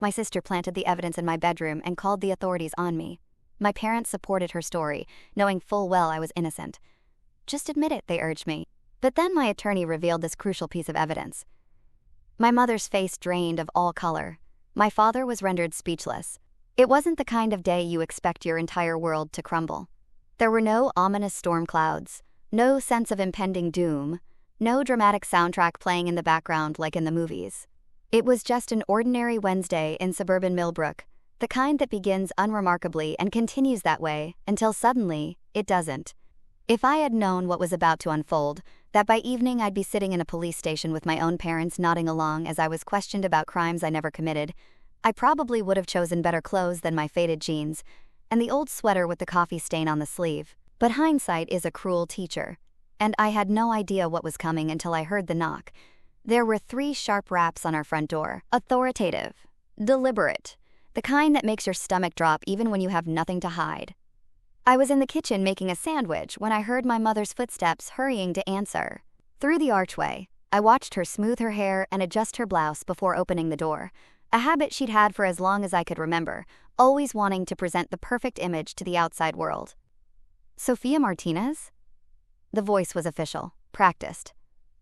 My sister planted the evidence in my bedroom and called the authorities on me. My parents supported her story, knowing full well I was innocent. Just admit it, they urged me. But then my attorney revealed this crucial piece of evidence. My mother's face drained of all color. My father was rendered speechless. It wasn't the kind of day you expect your entire world to crumble. There were no ominous storm clouds, no sense of impending doom, no dramatic soundtrack playing in the background like in the movies. It was just an ordinary Wednesday in suburban Millbrook, the kind that begins unremarkably and continues that way until suddenly, it doesn't. If I had known what was about to unfold, that by evening I'd be sitting in a police station with my own parents nodding along as I was questioned about crimes I never committed, I probably would have chosen better clothes than my faded jeans and the old sweater with the coffee stain on the sleeve. But hindsight is a cruel teacher, and I had no idea what was coming until I heard the knock. There were 3 sharp raps on our front door, authoritative, deliberate, the kind that makes your stomach drop even when you have nothing to hide. I was in the kitchen making a sandwich when I heard my mother's footsteps hurrying to answer. Through the archway, I watched her smooth her hair and adjust her blouse before opening the door, a habit she'd had for as long as I could remember, always wanting to present the perfect image to the outside world. Sophia Martinez? The voice was official, practiced.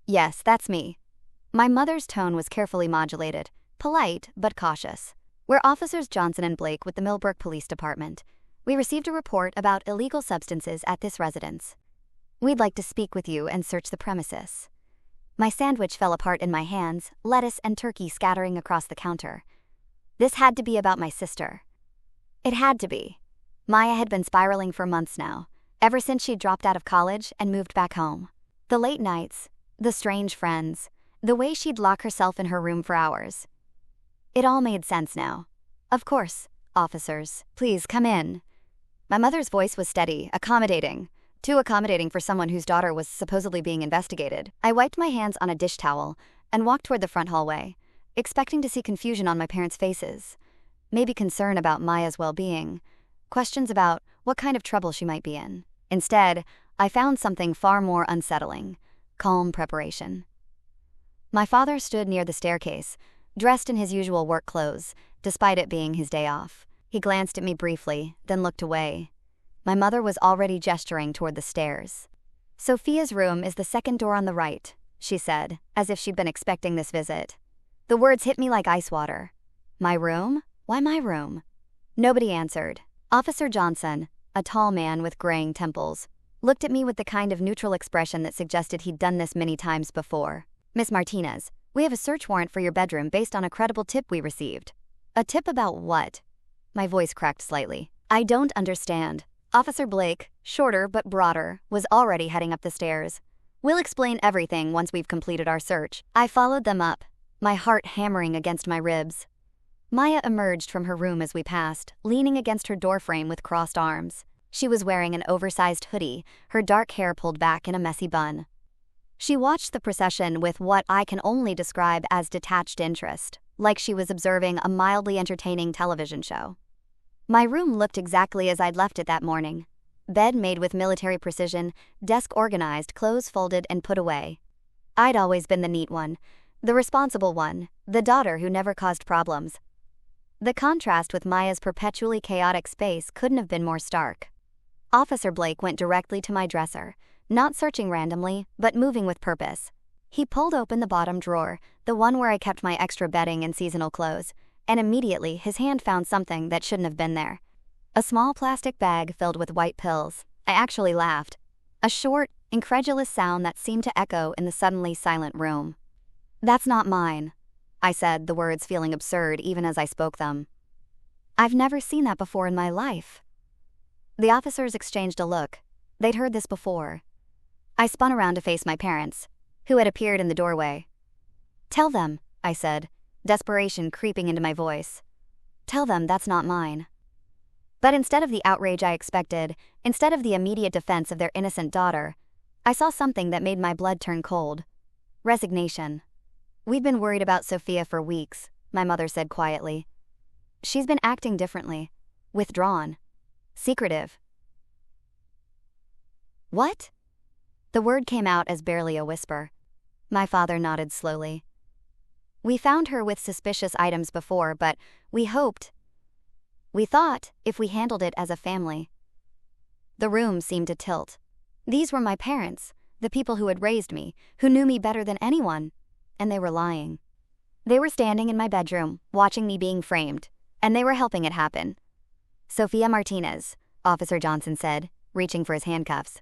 Yes, that's me. My mother's tone was carefully modulated, polite but cautious. We're Officers Johnson and Blake with the Millbrook Police Department. We received a report about illegal substances at this residence. We'd like to speak with you and search the premises. My sandwich fell apart in my hands, lettuce and turkey scattering across the counter. This had to be about my sister. It had to be. Maya had been spiraling for months now, ever since she'd dropped out of college and moved back home. The late nights, the strange friends, the way she'd lock herself in her room for hours. It all made sense now. Of course, officers, please come in. My mother's voice was steady, accommodating. Too accommodating for someone whose daughter was supposedly being investigated. I wiped my hands on a dish towel and walked toward the front hallway, expecting to see confusion on my parents' faces. Maybe concern about Maya's well-being. Questions about what kind of trouble she might be in. Instead, I found something far more unsettling. Calm preparation. My father stood near the staircase, dressed in his usual work clothes, despite it being his day off. He glanced at me briefly, then looked away. My mother was already gesturing toward the stairs. Sophia's room is the second door on the right, she said, as if she'd been expecting this visit. The words hit me like ice water. My room? Why my room? Nobody answered. Officer Johnson, a tall man with graying temples, looked at me with the kind of neutral expression that suggested he'd done this many times before. Miss Martinez, we have a search warrant for your bedroom based on a credible tip we received. A tip about what? My voice cracked slightly. I don't understand. Officer Blake, shorter but broader, was already heading up the stairs. We'll explain everything once we've completed our search. I followed them up, my heart hammering against my ribs. Maya emerged from her room as we passed, leaning against her doorframe with crossed arms. She was wearing an oversized hoodie, her dark hair pulled back in a messy bun. She watched the procession with what I can only describe as detached interest, like she was observing a mildly entertaining television show. My room looked exactly as I'd left it that morning. Bed made with military precision, desk organized, clothes folded and put away. I'd always been the neat one, the responsible one, the daughter who never caused problems. The contrast with Maya's perpetually chaotic space couldn't have been more stark. Officer Blake went directly to my dresser, not searching randomly, but moving with purpose. He pulled open the bottom drawer, the one where I kept my extra bedding and seasonal clothes, and immediately his hand found something that shouldn't have been there. A small plastic bag filled with white pills. I actually laughed. A short, incredulous sound that seemed to echo in the suddenly silent room. That's not mine, I said, the words feeling absurd even as I spoke them. I've never seen that before in my life. The officers exchanged a look. They'd heard this before. I spun around to face my parents, who had appeared in the doorway. Tell them, I said, desperation creeping into my voice. Tell them that's not mine. But instead of the outrage I expected, instead of the immediate defense of their innocent daughter, I saw something that made my blood turn cold. Resignation. We've been worried about Sophia for weeks, my mother said quietly. She's been acting differently. Withdrawn. Secretive. What? The word came out as barely a whisper. My father nodded slowly. We found her with suspicious items before, but we thought if we handled it as a family. The room seemed to tilt. These were my parents, the people who had raised me, who knew me better than anyone, and they were lying. They were standing in my bedroom, watching me being framed, and they were helping it happen. "Sophia Martinez," Officer Johnson said, reaching for his handcuffs.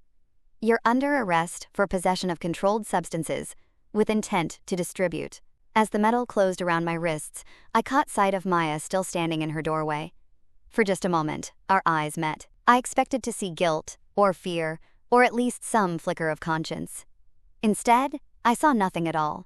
"You're under arrest for possession of controlled substances with intent to distribute." As the metal closed around my wrists, I caught sight of Maya still standing in her doorway. For just a moment, our eyes met. I expected to see guilt, or fear, or at least some flicker of conscience. Instead, I saw nothing at all.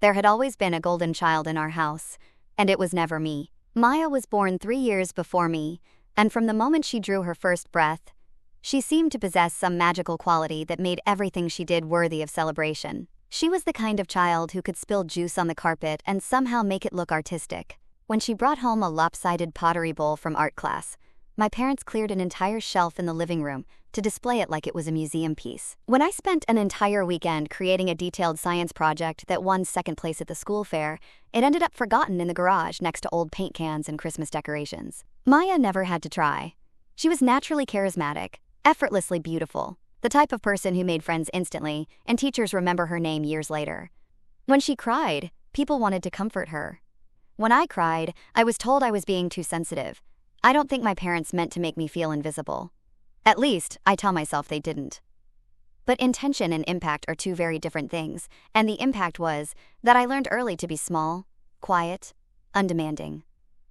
There had always been a golden child in our house, and it was never me. Maya was born 3 years before me, and from the moment she drew her first breath, she seemed to possess some magical quality that made everything she did worthy of celebration. She was the kind of child who could spill juice on the carpet and somehow make it look artistic. When she brought home a lopsided pottery bowl from art class, my parents cleared an entire shelf in the living room to display it like it was a museum piece. When I spent an entire weekend creating a detailed science project that won second place at the school fair, it ended up forgotten in the garage next to old paint cans and Christmas decorations. Maya never had to try. She was naturally charismatic, effortlessly beautiful, the type of person who made friends instantly, and teachers remember her name years later. When she cried, people wanted to comfort her. When I cried, I was told I was being too sensitive. I don't think my parents meant to make me feel invisible. At least, I tell myself they didn't. But intention and impact are two very different things, and the impact was that I learned early to be small, quiet, undemanding.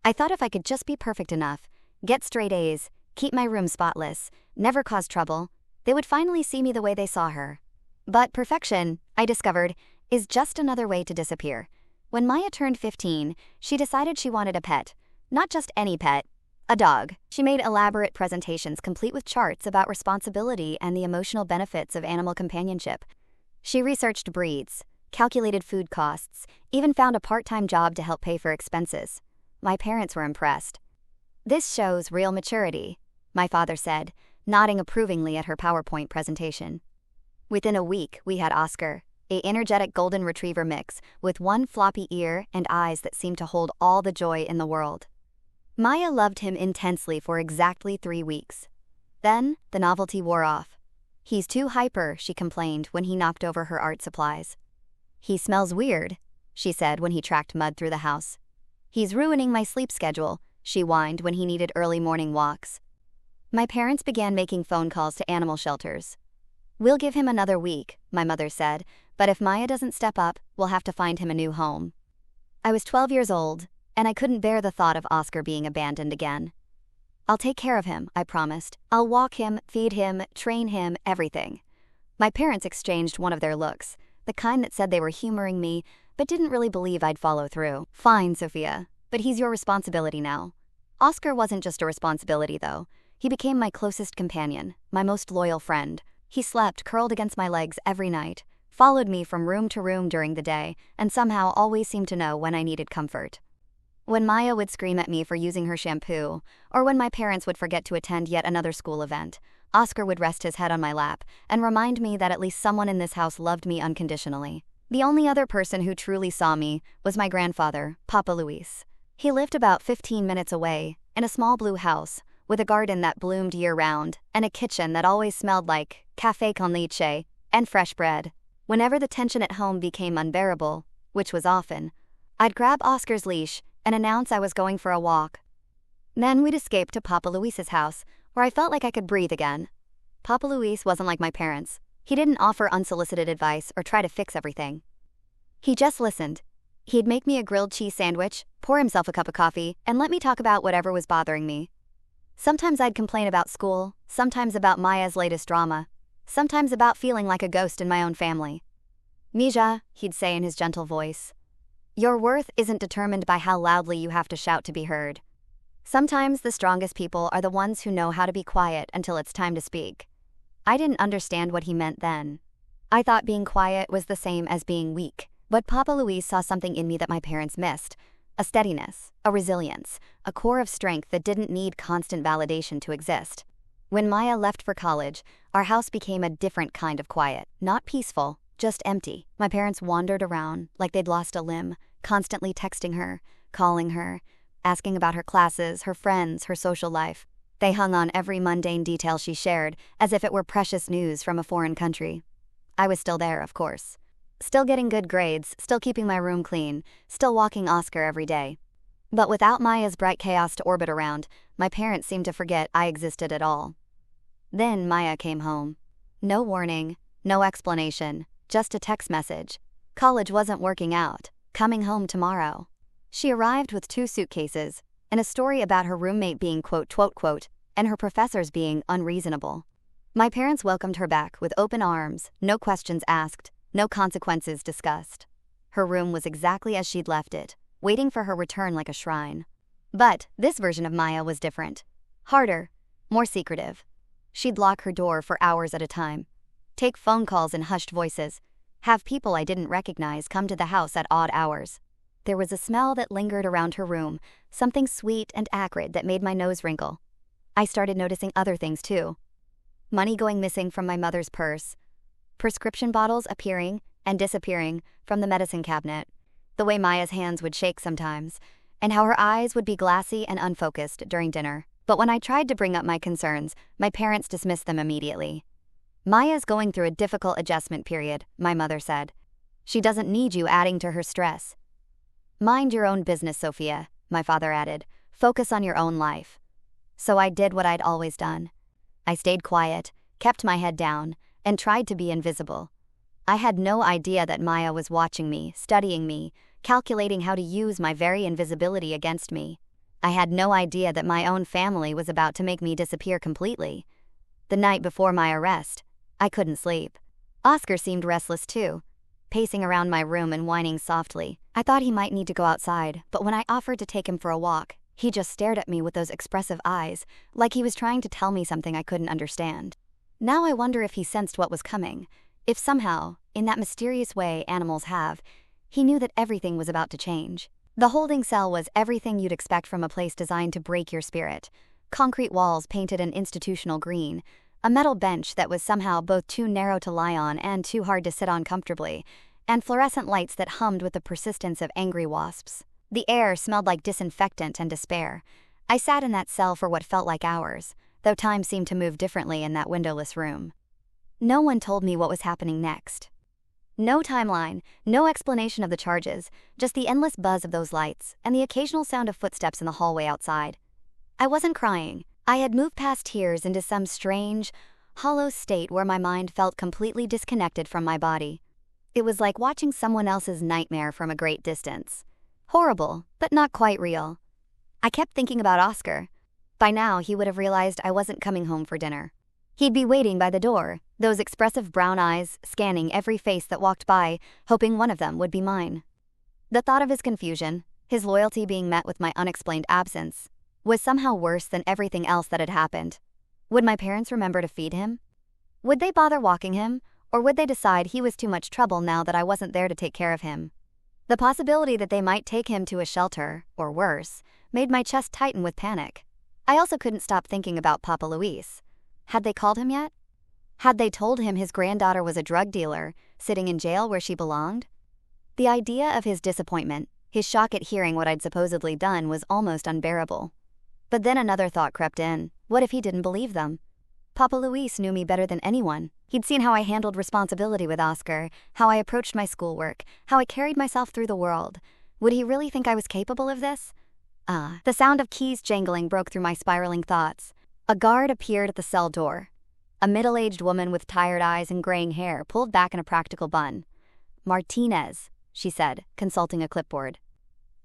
I thought if I could just be perfect enough, get straight A's, keep my room spotless, never cause trouble, they would finally see me the way they saw her. But perfection, I discovered, is just another way to disappear. When Maya turned 15, she decided she wanted a pet. Not just any pet, a dog. She made elaborate presentations complete with charts about responsibility and the emotional benefits of animal companionship. She researched breeds, calculated food costs, even found a part-time job to help pay for expenses. My parents were impressed. "This shows real maturity," my father said, nodding approvingly at her PowerPoint presentation. Within a week, we had Oscar, an energetic golden retriever mix with one floppy ear and eyes that seemed to hold all the joy in the world. Maya loved him intensely for exactly 3 weeks. Then, the novelty wore off. "He's too hyper," she complained when he knocked over her art supplies. "He smells weird," she said when he tracked mud through the house. "He's ruining my sleep schedule," she whined when he needed early morning walks. My parents began making phone calls to animal shelters. "We'll give him another week," my mother said, "but if Maya doesn't step up, we'll have to find him a new home." I was 12 years old, and I couldn't bear the thought of Oscar being abandoned again. "I'll take care of him," I promised. "I'll walk him, feed him, train him, everything." My parents exchanged one of their looks, the kind that said they were humoring me, but didn't really believe I'd follow through. "Fine, Sophia, but he's your responsibility now." Oscar wasn't just a responsibility, though. He became my closest companion, my most loyal friend. He slept curled against my legs every night, followed me from room to room during the day, and somehow always seemed to know when I needed comfort. When Maya would scream at me for using her shampoo, or when my parents would forget to attend yet another school event, Oscar would rest his head on my lap and remind me that at least someone in this house loved me unconditionally. The only other person who truly saw me was my grandfather, Papa Luis. He lived about 15 minutes away, in a small blue house, with a garden that bloomed year-round, and a kitchen that always smelled like café con leche and fresh bread. Whenever the tension at home became unbearable, which was often, I'd grab Oscar's leash and announce I was going for a walk. Then we'd escape to Papa Luis's house, where I felt like I could breathe again. Papa Luis wasn't like my parents. He didn't offer unsolicited advice or try to fix everything. He just listened. He'd make me a grilled cheese sandwich, pour himself a cup of coffee, and let me talk about whatever was bothering me. Sometimes I'd complain about school, sometimes about Maya's latest drama, sometimes about feeling like a ghost in my own family. "Mija," he'd say in his gentle voice, "your worth isn't determined by how loudly you have to shout to be heard. Sometimes the strongest people are the ones who know how to be quiet until it's time to speak." I didn't understand what he meant then. I thought being quiet was the same as being weak, but Papa Luis saw something in me that my parents missed. A steadiness, a resilience, a core of strength that didn't need constant validation to exist. When Maya left for college, our house became a different kind of quiet, not peaceful, just empty. My parents wandered around like they'd lost a limb, constantly texting her, calling her, asking about her classes, her friends, her social life. They hung on every mundane detail she shared, as if it were precious news from a foreign country. I was still there, of course. Still getting good grades, still keeping my room clean, still walking Oscar every day. But without Maya's bright chaos to orbit around, my parents seemed to forget I existed at all. Then Maya came home. No warning, no explanation, just a text message. College wasn't working out. Coming home tomorrow. She arrived with 2 suitcases, and a story about her roommate being quote, and her professors being unreasonable. My parents welcomed her back with open arms, no questions asked, no consequences discussed. Her room was exactly as she'd left it, waiting for her return like a shrine. But this version of Maya was different. Harder, more secretive. She'd lock her door for hours at a time, take phone calls in hushed voices, have people I didn't recognize come to the house at odd hours. There was a smell that lingered around her room, something sweet and acrid that made my nose wrinkle. I started noticing other things too. Money going missing from my mother's purse, prescription bottles appearing and disappearing from the medicine cabinet, the way Maya's hands would shake sometimes, and how her eyes would be glassy and unfocused during dinner. But when I tried to bring up my concerns, my parents dismissed them immediately. Maya's going through a difficult adjustment period, my mother said. She doesn't need you adding to her stress. Mind your own business, Sophia, my father added. Focus on your own life. So I did what I'd always done. I stayed quiet, kept my head down, and tried to be invisible. I had no idea that Maya was watching me, studying me, calculating how to use my very invisibility against me. I had no idea that my own family was about to make me disappear completely. The night before my arrest, I couldn't sleep. Oscar seemed restless too, pacing around my room and whining softly. I thought he might need to go outside, but when I offered to take him for a walk, he just stared at me with those expressive eyes, like he was trying to tell me something I couldn't understand. Now I wonder if he sensed what was coming, if somehow, in that mysterious way animals have, he knew that everything was about to change. The holding cell was everything you'd expect from a place designed to break your spirit. Concrete walls painted an institutional green, a metal bench that was somehow both too narrow to lie on and too hard to sit on comfortably, and fluorescent lights that hummed with the persistence of angry wasps. The air smelled like disinfectant and despair. I sat in that cell for what felt like hours, though time seemed to move differently in that windowless room. No one told me what was happening next. No timeline, no explanation of the charges, just the endless buzz of those lights and the occasional sound of footsteps in the hallway outside. I wasn't crying. I had moved past tears into some strange, hollow state where my mind felt completely disconnected from my body. It was like watching someone else's nightmare from a great distance. Horrible, but not quite real. I kept thinking about Oscar. By now, he would have realized I wasn't coming home for dinner. He'd be waiting by the door, those expressive brown eyes scanning every face that walked by, hoping one of them would be mine. The thought of his confusion, his loyalty being met with my unexplained absence, was somehow worse than everything else that had happened. Would my parents remember to feed him? Would they bother walking him, or would they decide he was too much trouble now that I wasn't there to take care of him? The possibility that they might take him to a shelter, or worse, made my chest tighten with panic. I also couldn't stop thinking about Papa Luis. Had they called him yet? Had they told him his granddaughter was a drug dealer, sitting in jail where she belonged? The idea of his disappointment, his shock at hearing what I'd supposedly done, was almost unbearable. But then another thought crept in. What if he didn't believe them? Papa Luis knew me better than anyone. He'd seen how I handled responsibility with Oscar, how I approached my schoolwork, how I carried myself through the world. Would he really think I was capable of this? The sound of keys jangling broke through my spiraling thoughts. A guard appeared at the cell door. A middle-aged woman with tired eyes and graying hair pulled back in a practical bun. "Martinez," she said, consulting a clipboard.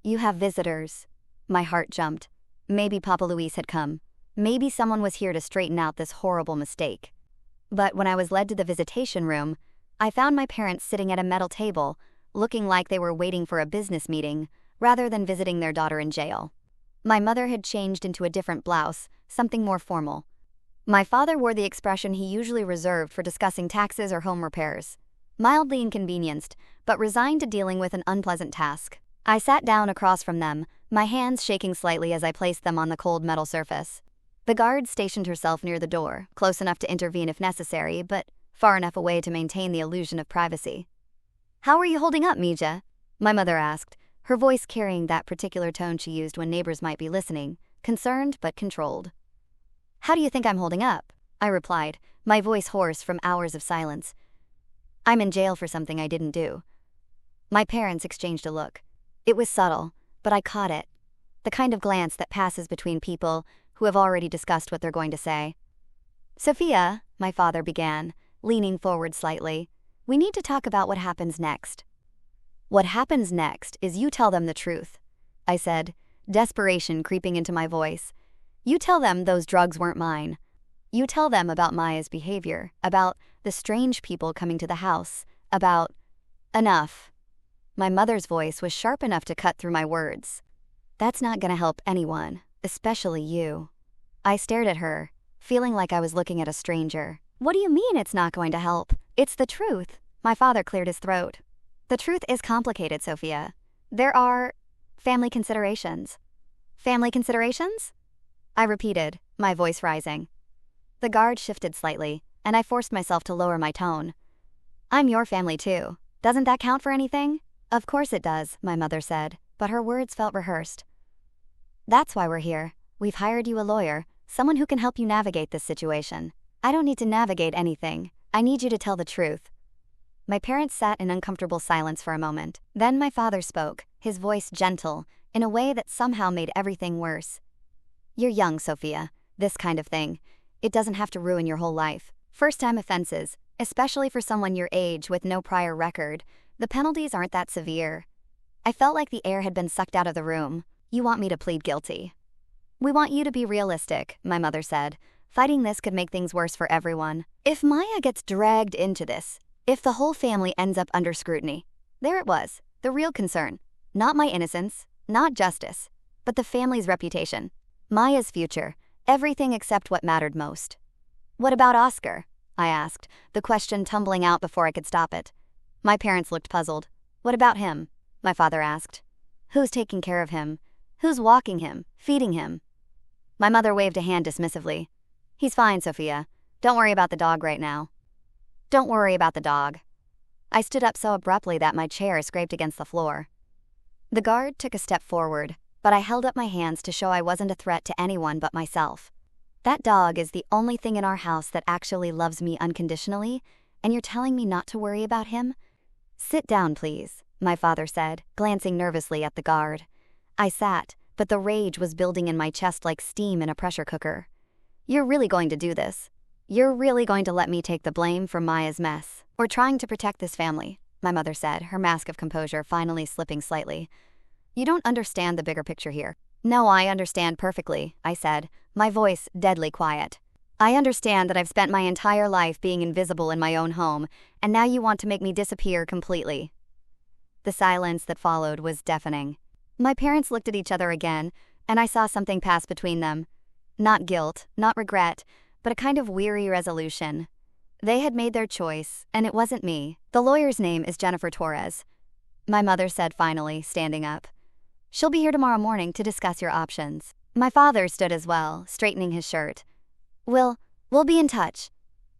"You have visitors." My heart jumped. Maybe Papa Luis had come. Maybe someone was here to straighten out this horrible mistake. But when I was led to the visitation room, I found my parents sitting at a metal table, looking like they were waiting for a business meeting, rather than visiting their daughter in jail. My mother had changed into a different blouse, something more formal. My father wore the expression he usually reserved for discussing taxes or home repairs. Mildly inconvenienced, but resigned to dealing with an unpleasant task. I sat down across from them, my hands shaking slightly as I placed them on the cold metal surface. The guard stationed herself near the door, close enough to intervene if necessary, but far enough away to maintain the illusion of privacy. "How are you holding up, Mija?" my mother asked, her voice carrying that particular tone she used when neighbors might be listening, concerned but controlled. "How do you think I'm holding up?" I replied, my voice hoarse from hours of silence. "I'm in jail for something I didn't do." My parents exchanged a look. It was subtle, but I caught it. The kind of glance that passes between people who have already discussed what they're going to say. "Sophia," my father began, leaning forward slightly, "we need to talk about what happens next." "What happens next is you tell them the truth," I said, desperation creeping into my voice. "You tell them those drugs weren't mine. You tell them about Maya's behavior, about the strange people coming to the house, about—" "Enough." My mother's voice was sharp enough to cut through my words. "That's not gonna help anyone, especially you." I stared at her, feeling like I was looking at a stranger. "What do you mean it's not going to help? It's the truth." My father cleared his throat. "The truth is complicated, Sophia. There are family considerations." "Family considerations?" I repeated, my voice rising. The guard shifted slightly, and I forced myself to lower my tone. "I'm your family too. Doesn't that count for anything?" "Of course it does," my mother said, but her words felt rehearsed. "That's why we're here. We've hired you a lawyer, someone who can help you navigate this situation." "I don't need to navigate anything. I need you to tell the truth." My parents sat in uncomfortable silence for a moment. Then my father spoke, his voice gentle, in a way that somehow made everything worse. "You're young, Sophia. This kind of thing, it doesn't have to ruin your whole life. First-time offenses, especially for someone your age with no prior record, the penalties aren't that severe." I felt like the air had been sucked out of the room. "You want me to plead guilty?" "We want you to be realistic," my mother said. "Fighting this could make things worse for everyone. If Maya gets dragged into this, if the whole family ends up under scrutiny." There it was, the real concern. Not my innocence, not justice, but the family's reputation. Maya's future, everything except what mattered most. "What about Oscar?" I asked, the question tumbling out before I could stop it. My parents looked puzzled. "What about him?" my father asked. "Who's taking care of him? Who's walking him, feeding him?" My mother waved a hand dismissively. "He's fine, Sophia. Don't worry about the dog right now." "Don't worry about the dog." I stood up so abruptly that my chair scraped against the floor. The guard took a step forward, but I held up my hands to show I wasn't a threat to anyone but myself. "That dog is the only thing in our house that actually loves me unconditionally, and you're telling me not to worry about him?" "Sit down, please," my father said, glancing nervously at the guard. I sat, but the rage was building in my chest like steam in a pressure cooker. "You're really going to do this? You're really going to let me take the blame for Maya's mess? We're trying to protect this family," my mother said, her mask of composure finally slipping slightly. "You don't understand the bigger picture here." "No, I understand perfectly," I said, my voice deadly quiet. "I understand that I've spent my entire life being invisible in my own home, and now you want to make me disappear completely." The silence that followed was deafening. My parents looked at each other again, and I saw something pass between them. Not guilt, not regret, but a kind of weary resolution. They had made their choice, and it wasn't me. "The lawyer's name is Jennifer Torres," my mother said finally, standing up. "She'll be here tomorrow morning to discuss your options." My father stood as well, straightening his shirt. We'll be in touch."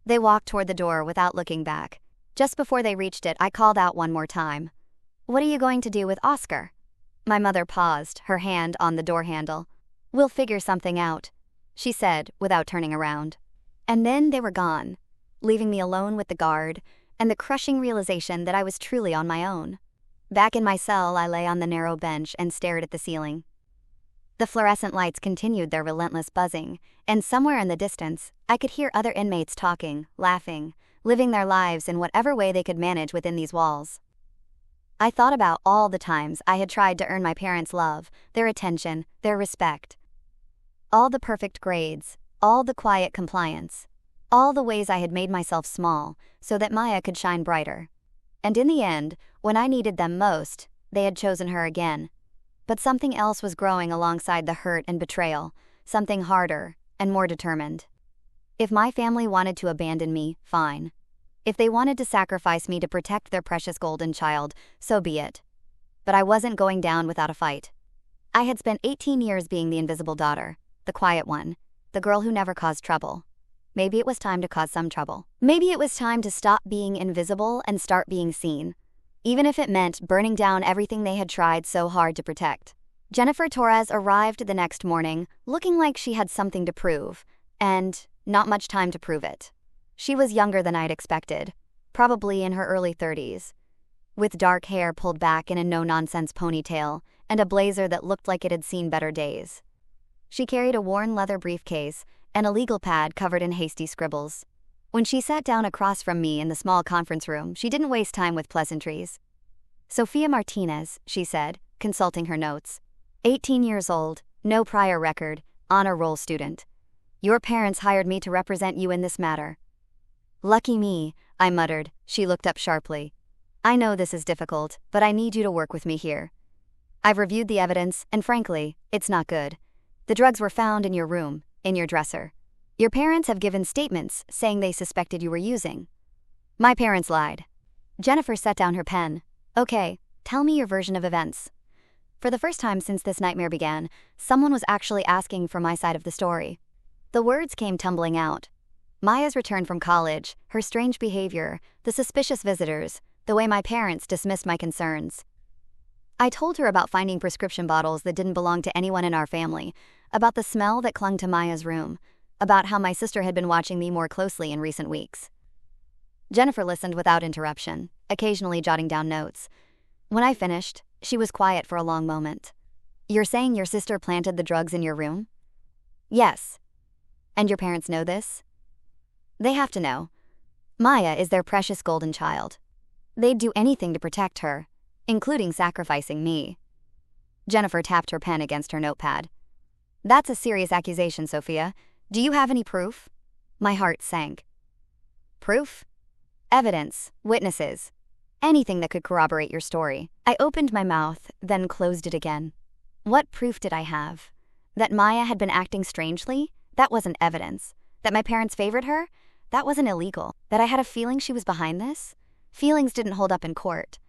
They walked toward the door without looking back. Just before they reached it, I called out one more time. "What are you going to do with Oscar?" My mother paused, her hand on the door handle. "We'll figure something out," she said without turning around. And then they were gone, leaving me alone with the guard and the crushing realization that I was truly on my own. Back in my cell, I lay on the narrow bench and stared at the ceiling. The fluorescent lights continued their relentless buzzing, and somewhere in the distance, I could hear other inmates talking, laughing, living their lives in whatever way they could manage within these walls. I thought about all the times I had tried to earn my parents' love, their attention, their respect. All the perfect grades, all the quiet compliance, all the ways I had made myself small so that Maya could shine brighter. And in the end, when I needed them most, they had chosen her again. But something else was growing alongside the hurt and betrayal, something harder and more determined. If my family wanted to abandon me, fine. If they wanted to sacrifice me to protect their precious golden child, so be it. But I wasn't going down without a fight. I had spent 18 years being the invisible daughter, the quiet one, the girl who never caused trouble. Maybe it was time to cause some trouble. Maybe it was time to stop being invisible and start being seen. even if it meant burning down everything they had tried so hard to protect. Jennifer Torres arrived the next morning, looking like she had something to prove, and not much time to prove it. She was younger than I'd expected, probably in her early 30s, with dark hair pulled back in a no-nonsense ponytail and a blazer that looked like it had seen better days. She carried a worn leather briefcase and a legal pad covered in hasty scribbles. When she sat down across from me in the small conference room, she didn't waste time with pleasantries. "Sofia Martinez," she said, consulting her notes. 18 years old, no prior record, honor roll student. Your parents hired me to represent you in this matter." "Lucky me," I muttered. She looked up sharply. "I know this is difficult, but I need you to work with me here. I've reviewed the evidence, and frankly, it's not good. The drugs were found in your room, in your dresser. Your parents have given statements saying they suspected you were using." "My parents lied." Jennifer set down her pen. "Okay, tell me your version of events." For the first time since this nightmare began, someone was actually asking for my side of the story. The words came tumbling out. Maya's return from college, her strange behavior, the suspicious visitors, the way my parents dismissed my concerns. I told her about finding prescription bottles that didn't belong to anyone in our family, about the smell that clung to Maya's room, about how my sister had been watching me more closely in recent weeks. Jennifer listened without interruption, occasionally jotting down notes. When I finished, she was quiet for a long moment. "You're saying your sister planted the drugs in your room?" "Yes." "And your parents know this?" "They have to know. Maya is their precious golden child. They'd do anything to protect her, including sacrificing me." Jennifer tapped her pen against her notepad. "That's a serious accusation, Sofia. Do you have any proof?" My heart sank. "Proof? Evidence, witnesses. Anything that could corroborate your story." I opened my mouth, then closed it again. What proof did I have? That Maya had been acting strangely? That wasn't evidence. That my parents favored her? That wasn't illegal. That I had a feeling she was behind this? Feelings didn't hold up in court.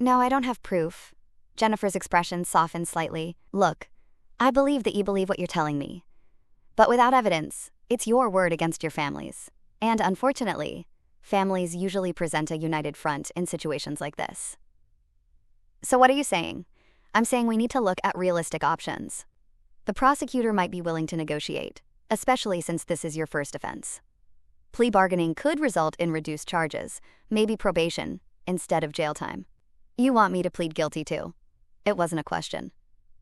No, I don't have proof." Jennifer's expression softened slightly. "Look, I believe that you believe what you're telling me. But without evidence, it's your word against your family's. And unfortunately, families usually present a united front in situations like this." "So what are you saying?" "I'm saying we need to look at realistic options. The prosecutor might be willing to negotiate, especially since this is your first offense. Plea bargaining could result in reduced charges, maybe probation, instead of jail time." "You want me to plead guilty too?" It wasn't a question.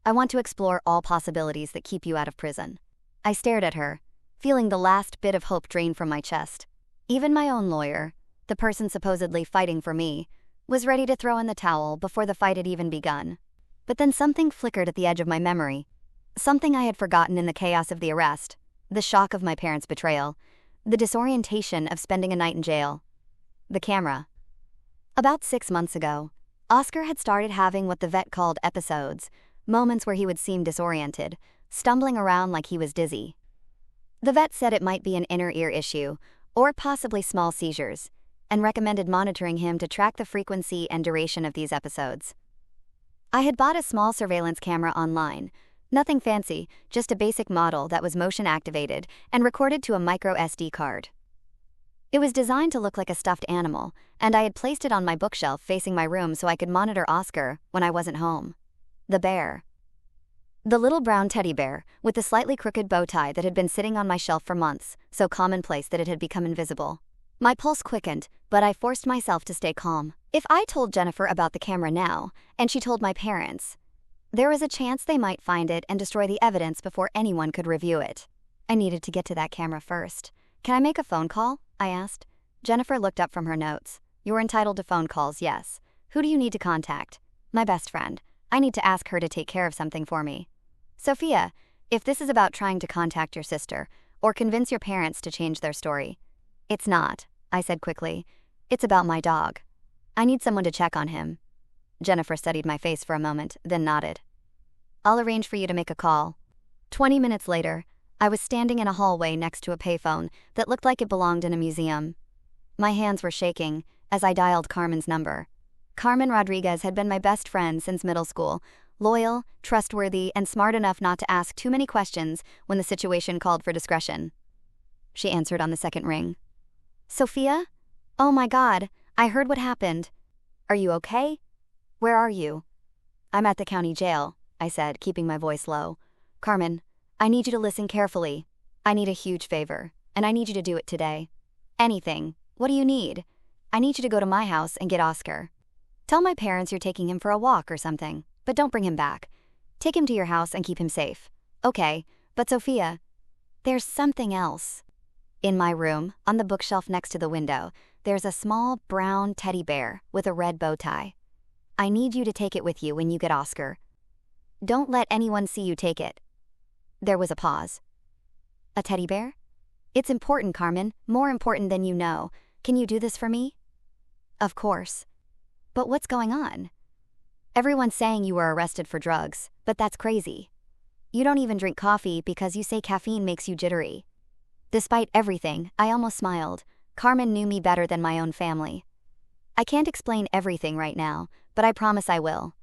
"I want to explore all possibilities that keep you out of prison." I stared at her, feeling the last bit of hope drain from my chest. Even my own lawyer, the person supposedly fighting for me, was ready to throw in the towel before the fight had even begun. But then something flickered at the edge of my memory. Something I had forgotten in the chaos of the arrest, the shock of my parents' betrayal, the disorientation of spending a night in jail. The camera. About 6 months ago, Oscar had started having what the vet called episodes, moments where he would seem disoriented, stumbling around like he was dizzy. The vet said it might be an inner ear issue, or possibly small seizures, and recommended monitoring him to track the frequency and duration of these episodes. I had bought a small surveillance camera online, nothing fancy, just a basic model that was motion activated and recorded to a micro SD card. It was designed to look like a stuffed animal, and I had placed it on my bookshelf facing my room so I could monitor Oscar when I wasn't home. The bear. The little brown teddy bear, with the slightly crooked bow tie that had been sitting on my shelf for months, so commonplace that it had become invisible. My pulse quickened, but I forced myself to stay calm. If I told Jennifer about the camera now, and she told my parents, there was a chance they might find it and destroy the evidence before anyone could review it. I needed to get to that camera first. "Can I make a phone call?" I asked. Jennifer looked up from her notes. "You're entitled to phone calls, yes. Who do you need to contact?" "My best friend. I need to ask her to take care of something for me." "Sofia, if this is about trying to contact your sister, or convince your parents to change their story." "It's not," I said quickly. "It's about my dog. I need someone to check on him." Jennifer studied my face for a moment, then nodded. "I'll arrange for you to make a call." 20 minutes later, I was standing in a hallway next to a payphone that looked like it belonged in a museum. My hands were shaking as I dialed Carmen's number. Carmen Rodriguez had been my best friend since middle school, loyal, trustworthy, and smart enough not to ask too many questions when the situation called for discretion. She answered on the second ring. "Sofia? Oh my God, I heard what happened." Are you okay? Where are you? I'm at the county jail, I said, keeping my voice low. Carmen, I need you to listen carefully. I need a huge favor, and I need you to do it today. Anything. What do you need? I need you to go to my house and get Oscar. Tell my parents you're taking him for a walk or something, but don't bring him back. Take him to your house and keep him safe. Okay, but Sophia, there's something else. In my room, on the bookshelf next to the window, there's a small brown teddy bear with a red bow tie. I need you to take it with you when you get Oscar. Don't let anyone see you take it. There was a pause. A teddy bear? It's important, Carmen, more important than you know. Can you do this for me? Of course. But what's going on? Everyone's saying you were arrested for drugs, but that's crazy. You don't even drink coffee because you say caffeine makes you jittery. Despite everything, I almost smiled. Carmen knew me better than my own family. I can't explain everything right now, but I promise I will.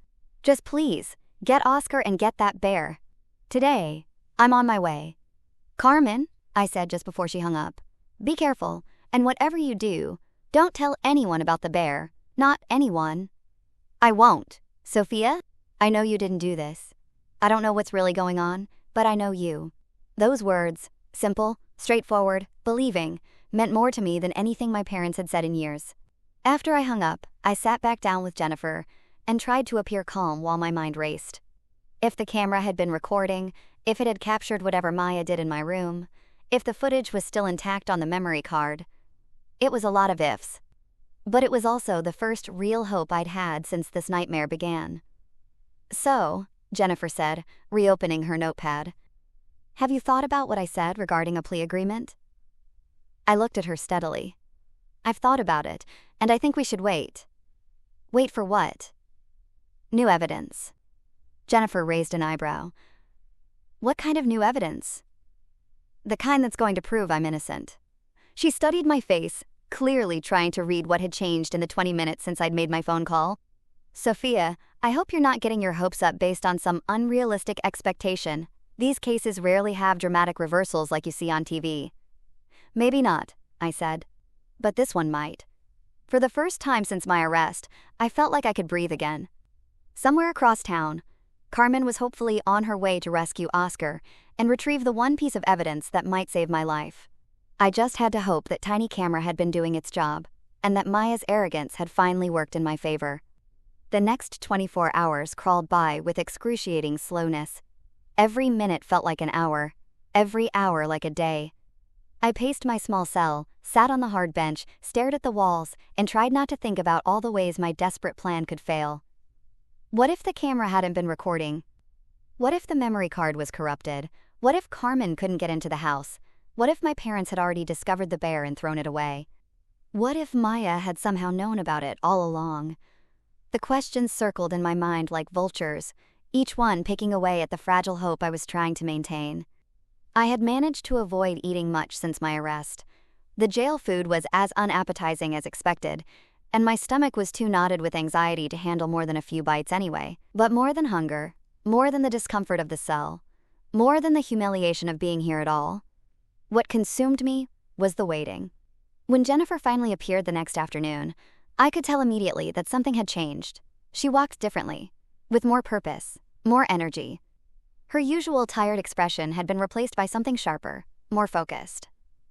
Just please, get Oscar and get that bear. Today, I'm on my way. Carmen, I said just before she hung up, be careful, and whatever you do, don't tell anyone about the bear. Not anyone. I won't. Sophia, I know you didn't do this. I don't know what's really going on, but I know you. Those words, simple, straightforward, believing, meant more to me than anything my parents had said in years. After I hung up, I sat back down with Jennifer and tried to appear calm while my mind raced. If the camera had been recording, if it had captured whatever Maya did in my room, if the footage was still intact on the memory card, it was a lot of ifs. But it was also the first real hope I'd had since this nightmare began. So, Jennifer said, reopening her notepad, have you thought about what I said regarding a plea agreement? I looked at her steadily. I've thought about it, and I think we should wait. Wait for what? New evidence. Jennifer raised an eyebrow. What kind of new evidence? The kind that's going to prove I'm innocent. She studied my face, clearly trying to read what had changed in the 20 minutes since I'd made my phone call. Sophia, I hope you're not getting your hopes up based on some unrealistic expectation. These cases rarely have dramatic reversals like you see on TV. Maybe not, I said. But this one might. For the first time since my arrest, I felt like I could breathe again. Somewhere across town, Carmen was hopefully on her way to rescue Oscar and retrieve the one piece of evidence that might save my life. I just had to hope that Tiny Camera had been doing its job, and that Maya's arrogance had finally worked in my favor. The next 24 hours crawled by with excruciating slowness. Every minute felt like an hour, every hour like a day. I paced my small cell, sat on the hard bench, stared at the walls, and tried not to think about all the ways my desperate plan could fail. What if the camera hadn't been recording? What if the memory card was corrupted? What if Carmen couldn't get into the house? What if my parents had already discovered the bear and thrown it away? What if Maya had somehow known about it all along? The questions circled in my mind like vultures, each one picking away at the fragile hope I was trying to maintain. I had managed to avoid eating much since my arrest. The jail food was as unappetizing as expected, and my stomach was too knotted with anxiety to handle more than a few bites anyway. But more than hunger, more than the discomfort of the cell, more than the humiliation of being here at all, what consumed me was the waiting. When Jennifer finally appeared the next afternoon, I could tell immediately that something had changed. She walked differently, with more purpose, more energy. Her usual tired expression had been replaced by something sharper, more focused.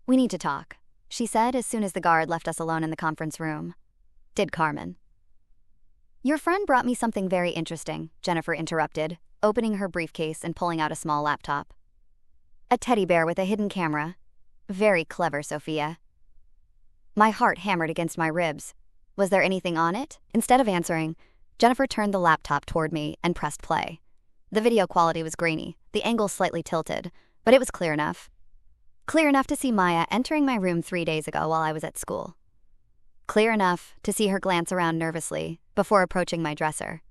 We need to talk, she said as soon as the guard left us alone in the conference room. Did Carmen? Your friend brought me something very interesting, Jennifer interrupted, opening her briefcase and pulling out a small laptop. A teddy bear with a hidden camera. Very clever, Sophia. My heart hammered against my ribs. Was there anything on it? Instead of answering, Jennifer turned the laptop toward me and pressed play. The video quality was grainy, the angle slightly tilted, but it was clear enough. Clear enough to see Maya entering my room 3 days ago while I was at school. Clear enough to see her glance around nervously before approaching my dresser.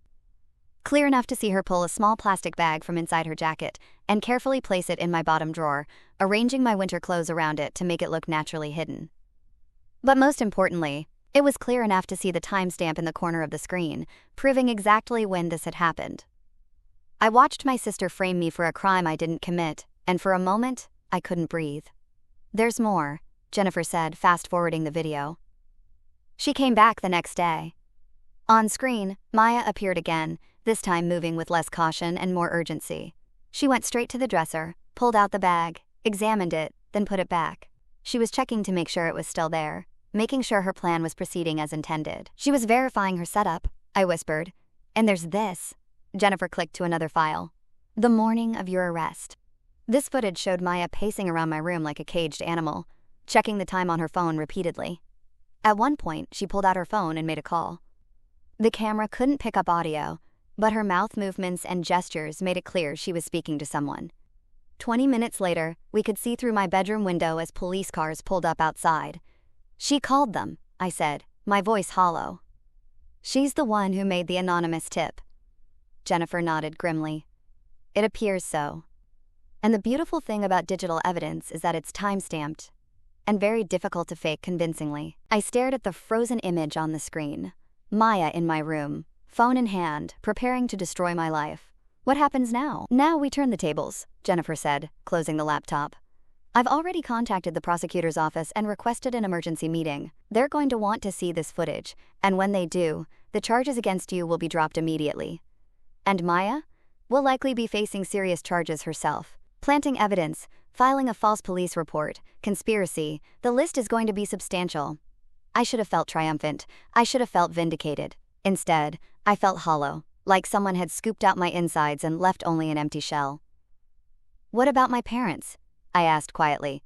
Clear enough to see her pull a small plastic bag from inside her jacket and carefully place it in my bottom drawer, arranging my winter clothes around it to make it look naturally hidden. But most importantly, it was clear enough to see the timestamp in the corner of the screen, proving exactly when this had happened. I watched my sister frame me for a crime I didn't commit, and for a moment, I couldn't breathe. There's more, Jennifer said, fast-forwarding the video. She came back the next day. On screen, Maya appeared again, this time moving with less caution and more urgency. She went straight to the dresser, pulled out the bag, examined it, then put it back. She was checking to make sure it was still there, making sure her plan was proceeding as intended. She was verifying her setup, I whispered. And there's this. Jennifer clicked to another file. The morning of your arrest. This footage showed Maya pacing around my room like a caged animal, checking the time on her phone repeatedly. At one point, she pulled out her phone and made a call. The camera couldn't pick up audio, but her mouth movements and gestures made it clear she was speaking to someone. 20 minutes later, we could see through my bedroom window as police cars pulled up outside. She called them, I said, my voice hollow. She's the one who made the anonymous tip. Jennifer nodded grimly. It appears so. And the beautiful thing about digital evidence is that it's time-stamped and very difficult to fake convincingly. I stared at the frozen image on the screen. Maya in my room, phone in hand, preparing to destroy my life. What happens now? Now we turn the tables, Jennifer said, closing the laptop. I've already contacted the prosecutor's office and requested an emergency meeting. They're going to want to see this footage, and when they do, the charges against you will be dropped immediately. And Maya will likely be facing serious charges herself. Planting evidence, filing a false police report, conspiracy, the list is going to be substantial. I should have felt triumphant. I should have felt vindicated. Instead, I felt hollow, like someone had scooped out my insides and left only an empty shell. What about my parents? I asked quietly.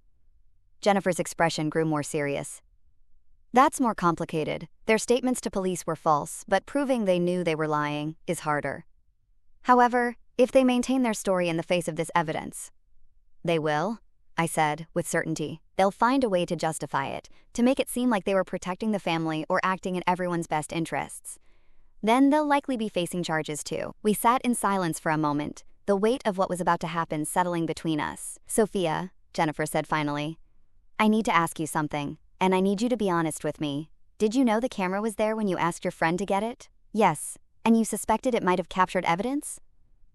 Jennifer's expression grew more serious. That's more complicated. Their statements to police were false, but proving they knew they were lying is harder. However, if they maintain their story in the face of this evidence, they will, I said, with certainty. They'll find a way to justify it, to make it seem like they were protecting the family or acting in everyone's best interests. Then they'll likely be facing charges too. We sat in silence for a moment, the weight of what was about to happen settling between us. Sophia, Jennifer said finally, I need to ask you something, and I need you to be honest with me. Did you know the camera was there when you asked your friend to get it? Yes, and you suspected it might have captured evidence?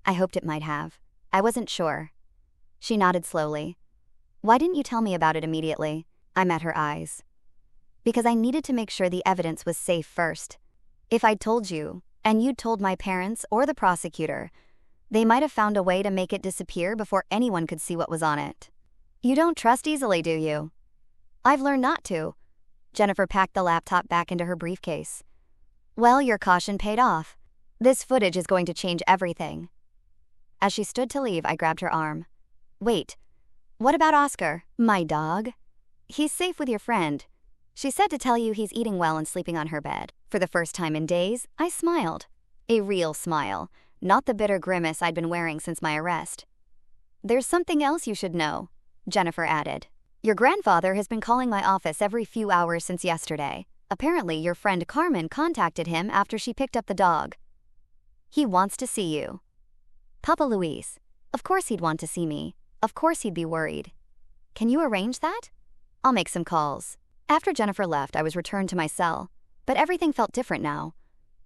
I hoped it might have. I wasn't sure. She nodded slowly. Why didn't you tell me about it immediately? I met her eyes. Because I needed to make sure the evidence was safe first. If I'd told you, and you'd told my parents or the prosecutor, they might have found a way to make it disappear before anyone could see what was on it. You don't trust easily, do you? I've learned not to. Jennifer packed the laptop back into her briefcase. Well, your caution paid off. This footage is going to change everything. As she stood to leave, I grabbed her arm. Wait. What about Oscar, my dog? He's safe with your friend. She said to tell you he's eating well and sleeping on her bed. For the first time in days, I smiled. A real smile, not the bitter grimace I'd been wearing since my arrest. There's something else you should know, Jennifer added. Your grandfather has been calling my office every few hours since yesterday. Apparently, your friend Carmen contacted him after she picked up the dog. He wants to see you. Papa Luis. Of course he'd want to see me. Of course he'd be worried. Can you arrange that? I'll make some calls. After Jennifer left, I was returned to my cell, but everything felt different now.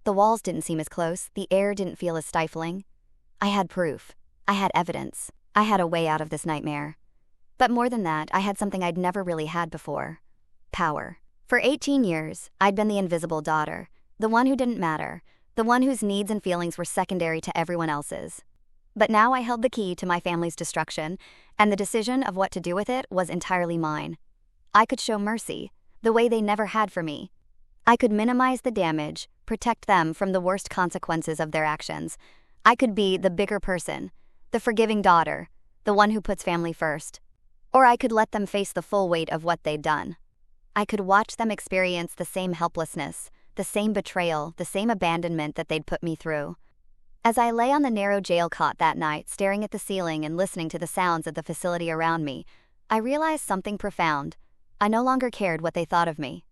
The walls didn't seem as close, the air didn't feel as stifling. I had proof. I had evidence. I had a way out of this nightmare. But more than that, I had something I'd never really had before. Power. For 18 years, I'd been the invisible daughter, the one who didn't matter, the one whose needs and feelings were secondary to everyone else's. But now I held the key to my family's destruction, and the decision of what to do with it was entirely mine. I could show mercy, the way they never had for me. I could minimize the damage, protect them from the worst consequences of their actions. I could be the bigger person, the forgiving daughter, the one who puts family first. Or I could let them face the full weight of what they'd done. I could watch them experience the same helplessness, the same betrayal, the same abandonment that they'd put me through. As I lay on the narrow jail cot that night, staring at the ceiling and listening to the sounds of the facility around me, I realized something profound. I no longer cared what they thought of me.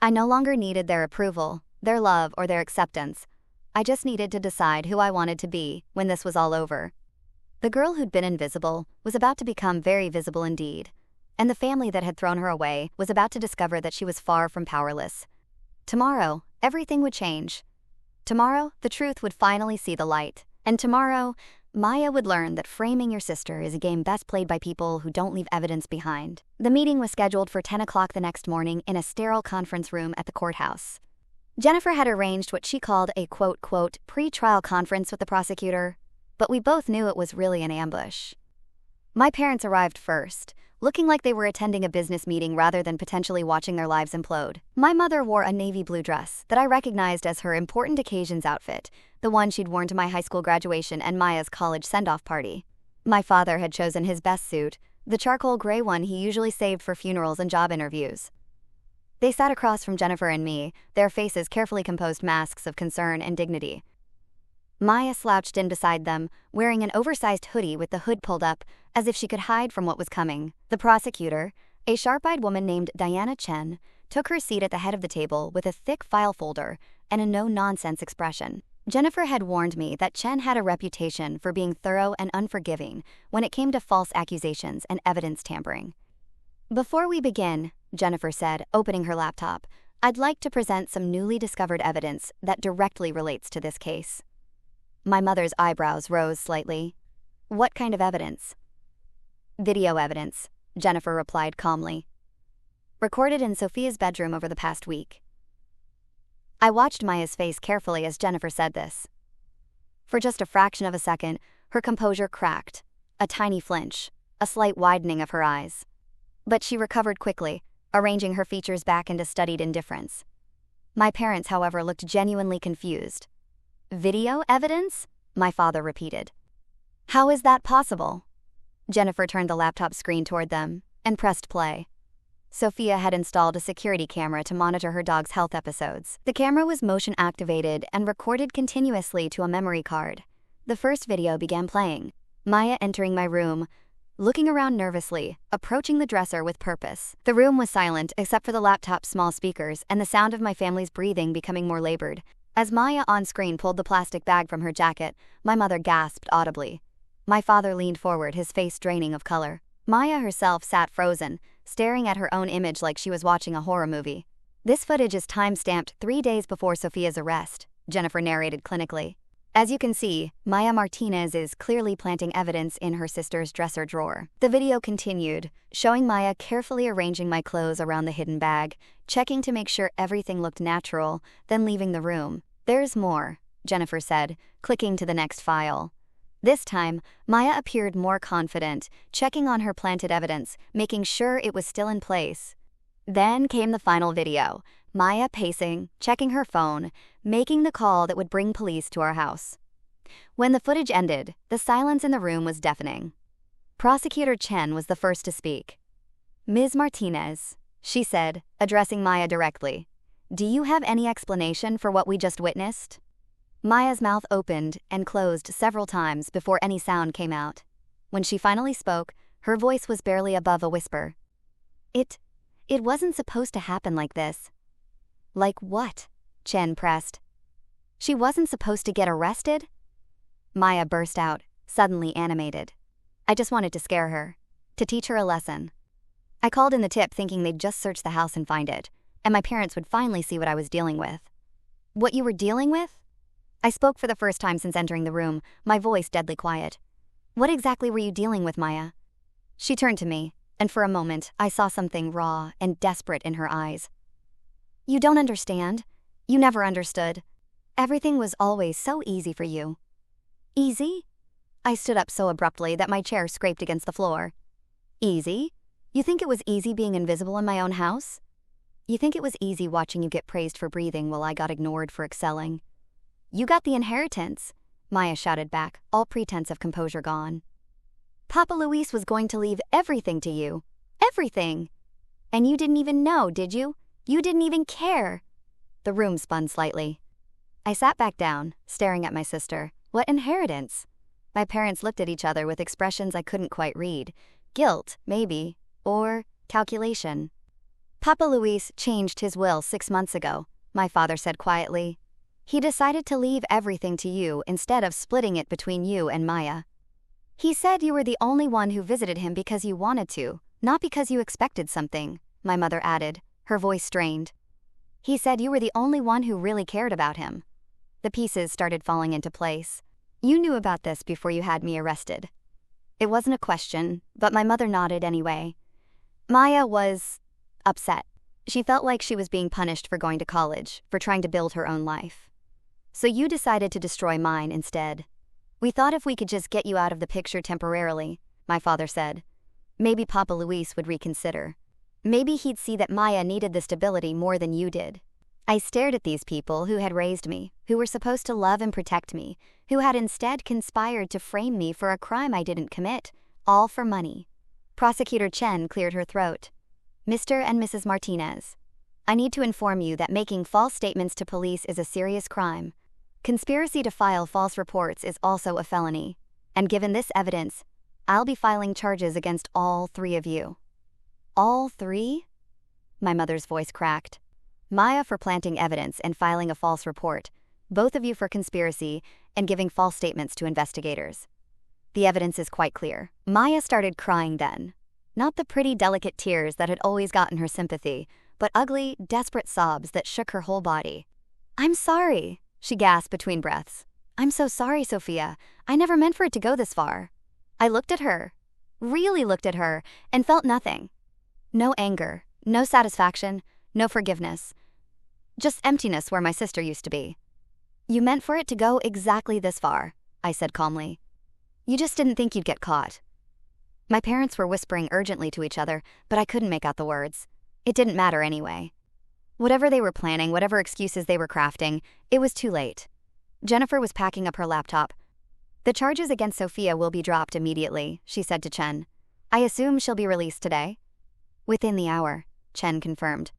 I no longer needed their approval, their love, or their acceptance. I just needed to decide who I wanted to be when this was all over. The girl who'd been invisible was about to become very visible indeed, and the family that had thrown her away was about to discover that she was far from powerless. Tomorrow, everything would change. Tomorrow, the truth would finally see the light. And tomorrow, Maya would learn that framing your sister is a game best played by people who don't leave evidence behind. The meeting was scheduled for 10 o'clock the next morning in a sterile conference room at the courthouse. Jennifer had arranged what she called a quote, pre-trial conference with the prosecutor, but we both knew it was really an ambush. My parents arrived first, looking like they were attending a business meeting rather than potentially watching their lives implode. My mother wore a navy blue dress that I recognized as her important occasions outfit, the one she'd worn to my high school graduation and Maya's college send-off party. My father had chosen his best suit, the charcoal gray one he usually saved for funerals and job interviews. They sat across from Jennifer and me, their faces carefully composed masks of concern and dignity. Maya slouched in beside them, wearing an oversized hoodie with the hood pulled up, as if she could hide from what was coming. The prosecutor, a sharp-eyed woman named Diana Chen, took her seat at the head of the table with a thick file folder and a no-nonsense expression. Jennifer had warned me that Chen had a reputation for being thorough and unforgiving when it came to false accusations and evidence tampering. "Before we begin," Jennifer said, opening her laptop, "I'd like to present some newly discovered evidence that directly relates to this case." My mother's eyebrows rose slightly. "What kind of evidence?" "Video evidence," Jennifer replied calmly. "Recorded in Sophia's bedroom over the past week." I watched Maya's face carefully as Jennifer said this. For just a fraction of a second, her composure cracked, a tiny flinch, a slight widening of her eyes. But she recovered quickly, arranging her features back into studied indifference. My parents, however, looked genuinely confused. "Video evidence?" my father repeated. "How is that possible?" Jennifer turned the laptop screen toward them and pressed play. Sophia had installed a security camera to monitor her dog's health episodes. The camera was motion-activated and recorded continuously to a memory card. The first video began playing. Maya entering my room, looking around nervously, approaching the dresser with purpose. The room was silent except for the laptop's small speakers and the sound of my family's breathing becoming more labored. As Maya on screen pulled the plastic bag from her jacket, my mother gasped audibly. My father leaned forward, his face draining of color. Maya herself sat frozen, staring at her own image like she was watching a horror movie. "This footage is time-stamped 3 days before Sophia's arrest," Jennifer narrated clinically. "As you can see, Maya Martinez is clearly planting evidence in her sister's dresser drawer." The video continued, showing Maya carefully arranging my clothes around the hidden bag, checking to make sure everything looked natural, then leaving the room. "There's more," Jennifer said, clicking to the next file. This time, Maya appeared more confident, checking on her planted evidence, making sure it was still in place. Then came the final video, Maya pacing, checking her phone, making the call that would bring police to our house. When the footage ended, the silence in the room was deafening. Prosecutor Chen was the first to speak. "Ms. Martinez," she said, addressing Maya directly, "do you have any explanation for what we just witnessed?" Maya's mouth opened and closed several times before any sound came out. When she finally spoke, her voice was barely above a whisper. It wasn't supposed to happen like this." "Like what?" Chen pressed. "She wasn't supposed to get arrested?" Maya burst out, suddenly animated. "I just wanted to scare her. To teach her a lesson. I called in the tip thinking they'd just search the house and find it, and my parents would finally see what I was dealing with." "What you were dealing with?" I spoke for the first time since entering the room, my voice deadly quiet. "What exactly were you dealing with, Maya?" She turned to me, and for a moment, I saw something raw and desperate in her eyes. "You don't understand. You never understood. Everything was always so easy for you." "Easy?" I stood up so abruptly that my chair scraped against the floor. "Easy? You think it was easy being invisible in my own house? You think it was easy watching you get praised for breathing while I got ignored for excelling? You got the inheritance," Maya shouted back, all pretense of composure gone. "Papa Luis was going to leave everything to you. Everything. And you didn't even know, did you? You didn't even care." The room spun slightly. I sat back down, staring at my sister. What inheritance? My parents looked at each other with expressions I couldn't quite read. Guilt, maybe, or calculation. "Papa Luis changed his will 6 months ago," my father said quietly. "He decided to leave everything to you instead of splitting it between you and Maya. He said you were the only one who visited him because you wanted to, not because you expected something," my mother added, her voice strained. "He said you were the only one who really cared about him." The pieces started falling into place. "You knew about this before you had me arrested." It wasn't a question, but my mother nodded anyway. "Maya was upset. She felt like she was being punished for going to college, for trying to build her own life. So you decided to destroy mine instead. We thought if we could just get you out of the picture temporarily, my father said. Maybe Papa Luis would reconsider. Maybe he'd see that Maya needed the stability more than you did. I stared at these people who had raised me, who were supposed to love and protect me, who had instead conspired to frame me for a crime I didn't commit, all for money. Prosecutor Chen cleared her throat. Mr. and Mrs. Martinez, I need to inform you that making false statements to police is a serious crime. Conspiracy to file false reports is also a felony. And given this evidence, I'll be filing charges against all three of you. All three? My mother's voice cracked. Maya for planting evidence and filing a false report, both of you for conspiracy and giving false statements to investigators. The evidence is quite clear. Maya started crying then. Not the pretty, delicate tears that had always gotten her sympathy, but ugly, desperate sobs that shook her whole body. I'm sorry, she gasped between breaths. I'm so sorry, Sophia. I never meant for it to go this far. I looked at her, really looked at her, and felt nothing. No anger, no satisfaction, no forgiveness. Just emptiness where my sister used to be. You meant for it to go exactly this far, I said calmly. You just didn't think you'd get caught. My parents were whispering urgently to each other, but I couldn't make out the words. It didn't matter anyway. Whatever they were planning, whatever excuses they were crafting, it was too late. Jennifer was packing up her laptop. The charges against Sophia will be dropped immediately, she said to Chen. I assume she'll be released today? Within the hour, Chen confirmed.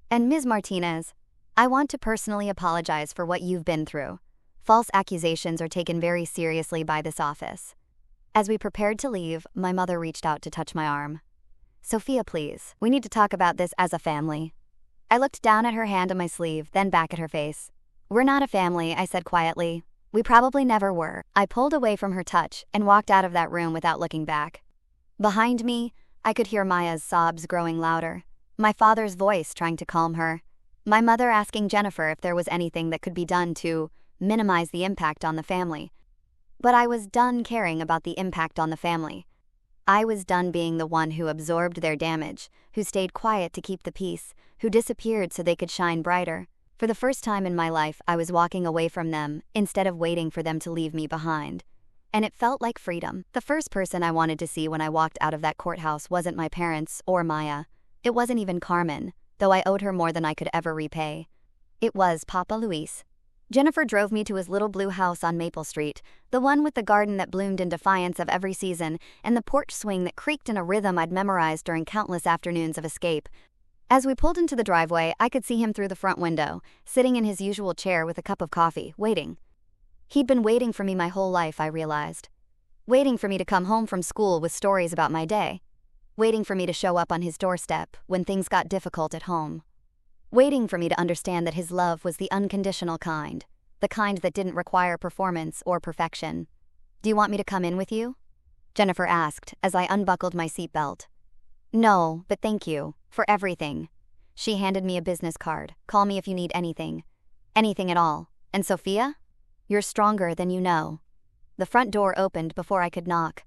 And Ms. Martinez, I want to personally apologize for what you've been through. False accusations are taken very seriously by this office. As we prepared to leave, my mother reached out to touch my arm. Sophia, please, we need to talk about this as a family. I looked down at her hand on my sleeve, then back at her face. We're not a family, I said quietly. We probably never were. I pulled away from her touch and walked out of that room without looking back. Behind me, I could hear Maya's sobs growing louder, my father's voice trying to calm her, my mother asking Jennifer if there was anything that could be done to minimize the impact on the family. But I was done caring about the impact on the family. I was done being the one who absorbed their damage, who stayed quiet to keep the peace, who disappeared so they could shine brighter. For the first time in my life, I was walking away from them instead of waiting for them to leave me behind. And it felt like freedom. The first person I wanted to see when I walked out of that courthouse wasn't my parents or Maya. It wasn't even Carmen, though I owed her more than I could ever repay. It was Papa Luis. Jennifer drove me to his little blue house on Maple Street, the one with the garden that bloomed in defiance of every season, and the porch swing that creaked in a rhythm I'd memorized during countless afternoons of escape. As we pulled into the driveway, I could see him through the front window, sitting in his usual chair with a cup of coffee, waiting. He'd been waiting for me my whole life, I realized. Waiting for me to come home from school with stories about my day. Waiting for me to show up on his doorstep when things got difficult at home. Waiting for me to understand that his love was the unconditional kind, the kind that didn't require performance or perfection. Do you want me to come in with you? Jennifer asked as I unbuckled my seatbelt. No, but thank you, for everything. She handed me a business card. Call me if you need anything. Anything at all. And Sophia? You're stronger than you know. The front door opened before I could knock.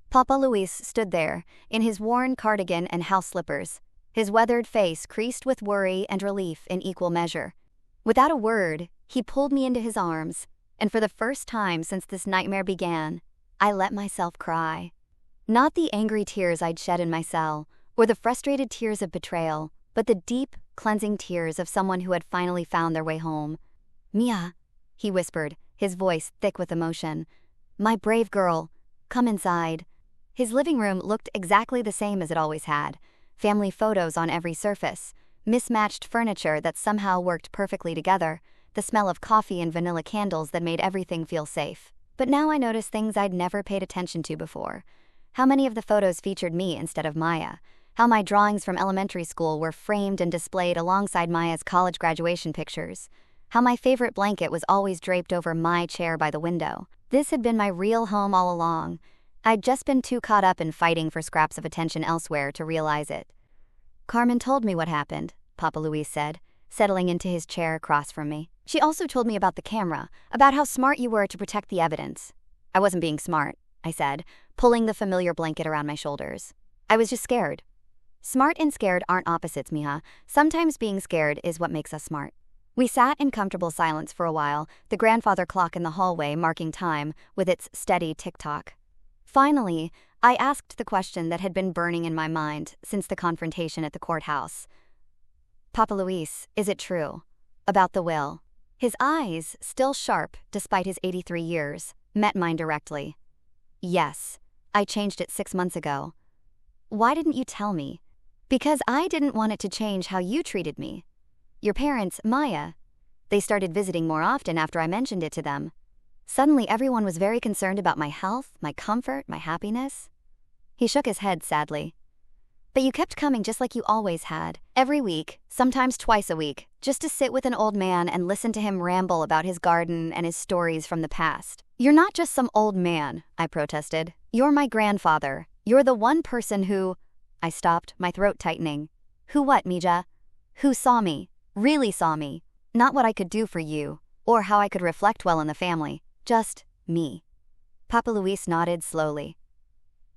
Papa Luis stood there, in his worn cardigan and house slippers, his weathered face creased with worry and relief in equal measure. Without a word, he pulled me into his arms, and for the first time since this nightmare began, I let myself cry. Not the angry tears I'd shed in my cell, or the frustrated tears of betrayal, but the deep, cleansing tears of someone who had finally found their way home. Mia, he whispered, his voice thick with emotion. My brave girl, come inside. His living room looked exactly the same as it always had. Family photos on every surface, mismatched furniture that somehow worked perfectly together, the smell of coffee and vanilla candles that made everything feel safe. But now I noticed things I'd never paid attention to before. How many of the photos featured me instead of Maya? How my drawings from elementary school were framed and displayed alongside Maya's college graduation pictures? How my favorite blanket was always draped over my chair by the window? This had been my real home all along. I'd just been too caught up in fighting for scraps of attention elsewhere to realize it. Carmen told me what happened, Papa Luis said, settling into his chair across from me. She also told me about the camera, about how smart you were to protect the evidence. I wasn't being smart, I said, pulling the familiar blanket around my shoulders. I was just scared. Smart and scared aren't opposites, Mija. Sometimes being scared is what makes us smart. We sat in comfortable silence for a while, the grandfather clock in the hallway marking time with its steady tick-tock. Finally, I asked the question that had been burning in my mind since the confrontation at the courthouse. Papa Luis, is it true? About the will. His eyes, still sharp despite his 83 years, met mine directly. Yes, I changed it 6 months ago. Why didn't you tell me? Because I didn't want it to change how you treated me. Your parents, Maya, they started visiting more often after I mentioned it to them. Suddenly everyone was very concerned about my health, my comfort, my happiness. He shook his head sadly. But you kept coming just like you always had, every week, sometimes twice a week, just to sit with an old man and listen to him ramble about his garden and his stories from the past. You're not just some old man, I protested. You're my grandfather. You're the one person who… I stopped, my throat tightening. Who what, Mija? Who saw me, really saw me. Not what I could do for you, or how I could reflect well in the family. Just me. Papa Luis nodded slowly.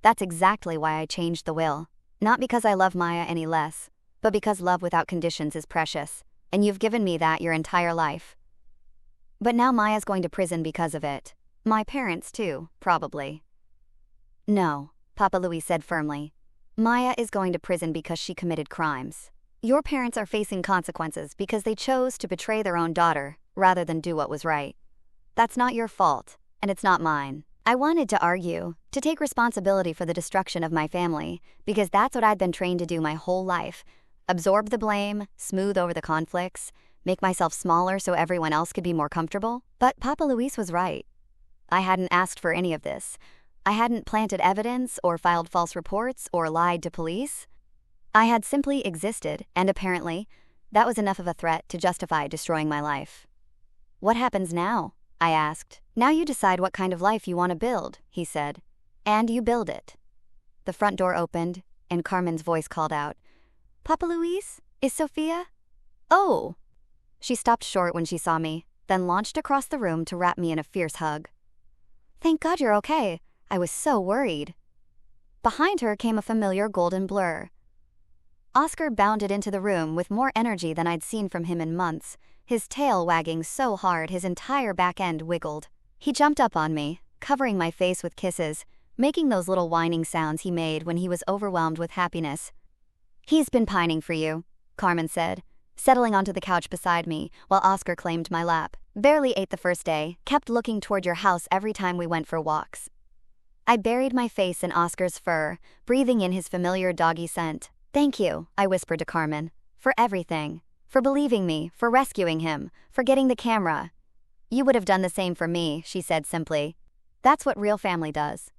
That's exactly why I changed the will. Not because I love Maya any less, but because love without conditions is precious, and you've given me that your entire life. But now Maya's going to prison because of it. My parents too, probably. No, Papa Luis said firmly. Maya is going to prison because she committed crimes. Your parents are facing consequences because they chose to betray their own daughter rather than do what was right. That's not your fault, and it's not mine. I wanted to argue, to take responsibility for the destruction of my family, because that's what I'd been trained to do my whole life. Absorb the blame, smooth over the conflicts, make myself smaller so everyone else could be more comfortable. But Papa Luis was right. I hadn't asked for any of this. I hadn't planted evidence or filed false reports or lied to police. I had simply existed, and apparently, that was enough of a threat to justify destroying my life. What happens now? I asked. Now you decide what kind of life you want to build, he said. And you build it. The front door opened, and Carmen's voice called out, Papa Luis? Is Sophia? Oh! She stopped short when she saw me, then launched across the room to wrap me in a fierce hug. Thank God you're okay. I was so worried. Behind her came a familiar golden blur. Oscar bounded into the room with more energy than I'd seen from him in months, his tail wagging so hard his entire back end wiggled. He jumped up on me, covering my face with kisses, making those little whining sounds he made when he was overwhelmed with happiness. He's been pining for you, Carmen said, settling onto the couch beside me while Oscar claimed my lap. Barely ate the first day, kept looking toward your house every time we went for walks. I buried my face in Oscar's fur, breathing in his familiar doggy scent. Thank you, I whispered to Carmen, for everything. For believing me, for rescuing him, for getting the camera. You would have done the same for me, she said simply. That's what real family does.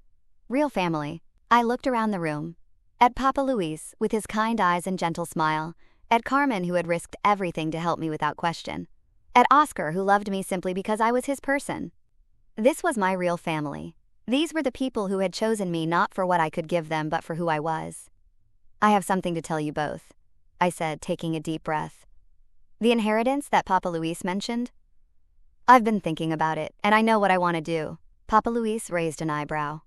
Real family. I looked around the room. At Papa Luis, with his kind eyes and gentle smile. At Carmen, who had risked everything to help me without question. At Oscar, who loved me simply because I was his person. This was my real family. These were the people who had chosen me not for what I could give them but for who I was. I have something to tell you both, I said, taking a deep breath. The inheritance that Papa Luis mentioned? I've been thinking about it, and I know what I want to do. Papa Luis raised an eyebrow.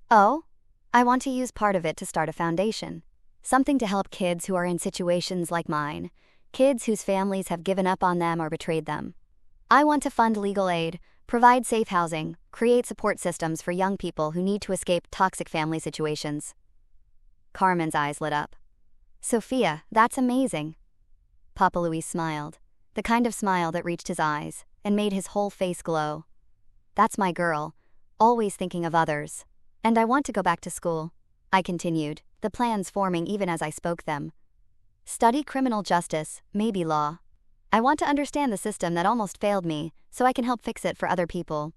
Oh? I want to use part of it to start a foundation. Something to help kids who are in situations like mine. Kids whose families have given up on them or betrayed them. I want to fund legal aid, provide safe housing, create support systems for young people who need to escape toxic family situations. Carmen's eyes lit up. Sophia, that's amazing. Papa Luis smiled, the kind of smile that reached his eyes and made his whole face glow. That's my girl, always thinking of others. And I want to go back to school, I continued, the plans forming even as I spoke them. Study criminal justice, maybe law. I want to understand the system that almost failed me, so I can help fix it for other people.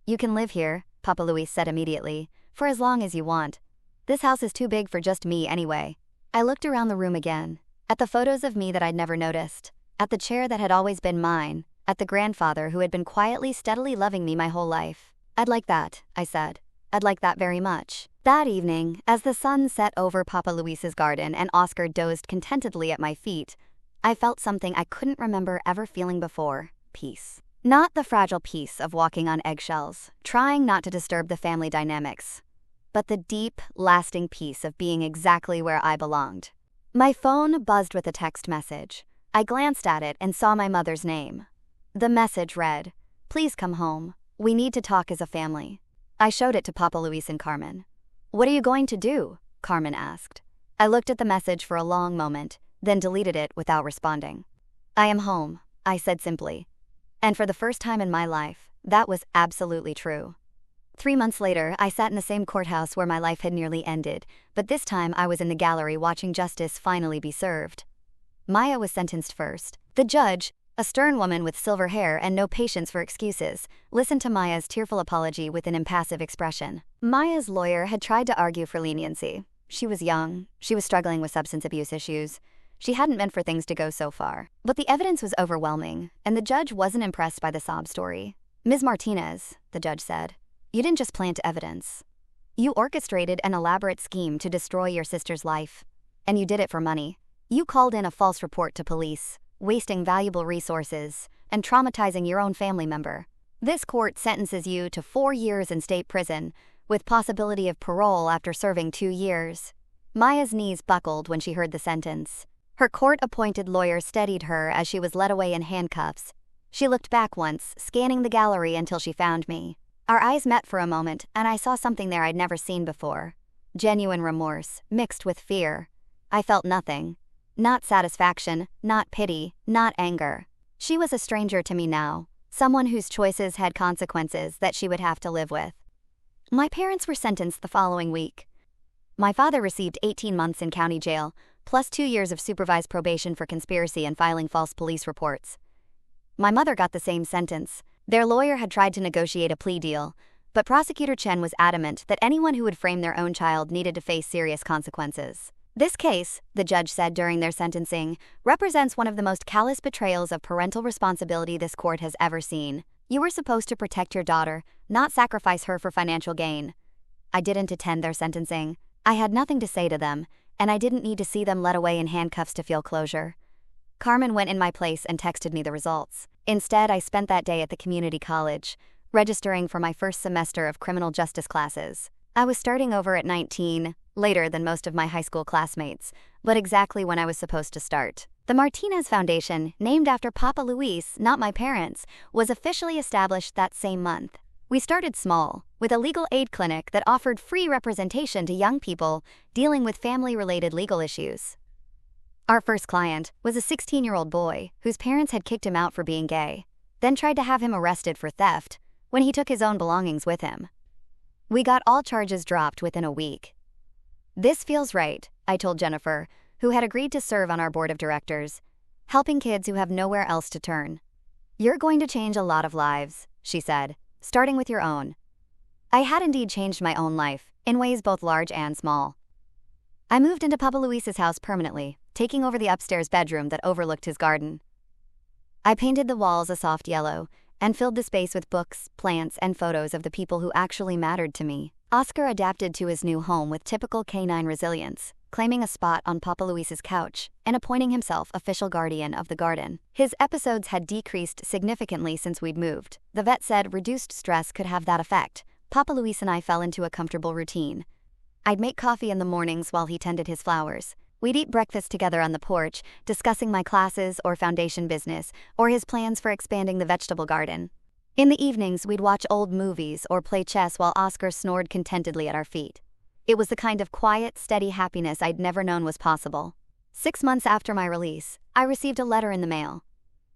You can live here, Papa Luis said immediately, for as long as you want. This house is too big for just me anyway. I looked around the room again, at the photos of me that I'd never noticed, at the chair that had always been mine, at the grandfather who had been quietly, steadily loving me my whole life. I'd like that, I said. I'd like that very much. That evening, as the sun set over Papa Luis's garden and Oscar dozed contentedly at my feet, I felt something I couldn't remember ever feeling before: peace. Not the fragile peace of walking on eggshells, trying not to disturb the family dynamics, but the deep, lasting peace of being exactly where I belonged. My phone buzzed with a text message. I glanced at it and saw my mother's name. The message read, "Please come home. We need to talk as a family." I showed it to Papa Luis and Carmen. "What are you going to do?" Carmen asked. I looked at the message for a long moment, then deleted it without responding. "I am home," I said simply. And for the first time in my life, that was absolutely true. 3 months later, I sat in the same courthouse where my life had nearly ended, but this time I was in the gallery watching justice finally be served. Maya was sentenced first. The judge, a stern woman with silver hair and no patience for excuses, listened to Maya's tearful apology with an impassive expression. Maya's lawyer had tried to argue for leniency. She was young, she was struggling with substance abuse issues. She hadn't meant for things to go so far. But the evidence was overwhelming, and the judge wasn't impressed by the sob story. "Ms. Martinez," the judge said, "you didn't just plant evidence. You orchestrated an elaborate scheme to destroy your sister's life. And you did it for money. You called in a false report to police, wasting valuable resources, and traumatizing your own family member. This court sentences you to 4 years in state prison, with possibility of parole after serving 2 years. Maya's knees buckled when she heard the sentence. Her court-appointed lawyer steadied her as she was led away in handcuffs. She looked back once, scanning the gallery until she found me. Our eyes met for a moment, and I saw something there I'd never seen before. Genuine remorse, mixed with fear. I felt nothing. Not satisfaction, not pity, not anger. She was a stranger to me now, someone whose choices had consequences that she would have to live with. My parents were sentenced the following week. My father received 18 months in county jail, plus 2 years of supervised probation for conspiracy and filing false police reports. My mother got the same sentence. Their lawyer had tried to negotiate a plea deal, but Prosecutor Chen was adamant that anyone who would frame their own child needed to face serious consequences. "This case," the judge said during their sentencing, "represents one of the most callous betrayals of parental responsibility this court has ever seen. You were supposed to protect your daughter, not sacrifice her for financial gain." I didn't attend their sentencing. I had nothing to say to them, and I didn't need to see them led away in handcuffs to feel closure. Carmen went in my place and texted me the results. Instead, I spent that day at the community college, registering for my first semester of criminal justice classes. I was starting over at 19, later than most of my high school classmates, but exactly when I was supposed to start. The Martinez Foundation, named after Papa Luis, not my parents, was officially established that same month. We started small, with a legal aid clinic that offered free representation to young people dealing with family-related legal issues. Our first client was a 16-year-old boy whose parents had kicked him out for being gay, then tried to have him arrested for theft when he took his own belongings with him. We got all charges dropped within a week. "This feels right," I told Jennifer, who had agreed to serve on our board of directors, helping kids who have nowhere else to turn. "You're going to change a lot of lives," she said, "starting with your own." I had indeed changed my own life, in ways both large and small. I moved into Papa Luis's house permanently, taking over the upstairs bedroom that overlooked his garden. I painted the walls a soft yellow, and filled the space with books, plants, and photos of the people who actually mattered to me. Oscar adapted to his new home with typical canine resilience, claiming a spot on Papa Luis's couch and appointing himself official guardian of the garden. His episodes had decreased significantly since we'd moved. The vet said reduced stress could have that effect. Papa Luis and I fell into a comfortable routine. I'd make coffee in the mornings while he tended his flowers. We'd eat breakfast together on the porch, discussing my classes or foundation business, or his plans for expanding the vegetable garden. In the evenings, we'd watch old movies or play chess while Oscar snored contentedly at our feet. It was the kind of quiet, steady happiness I'd never known was possible. 6 months after my release, I received a letter in the mail.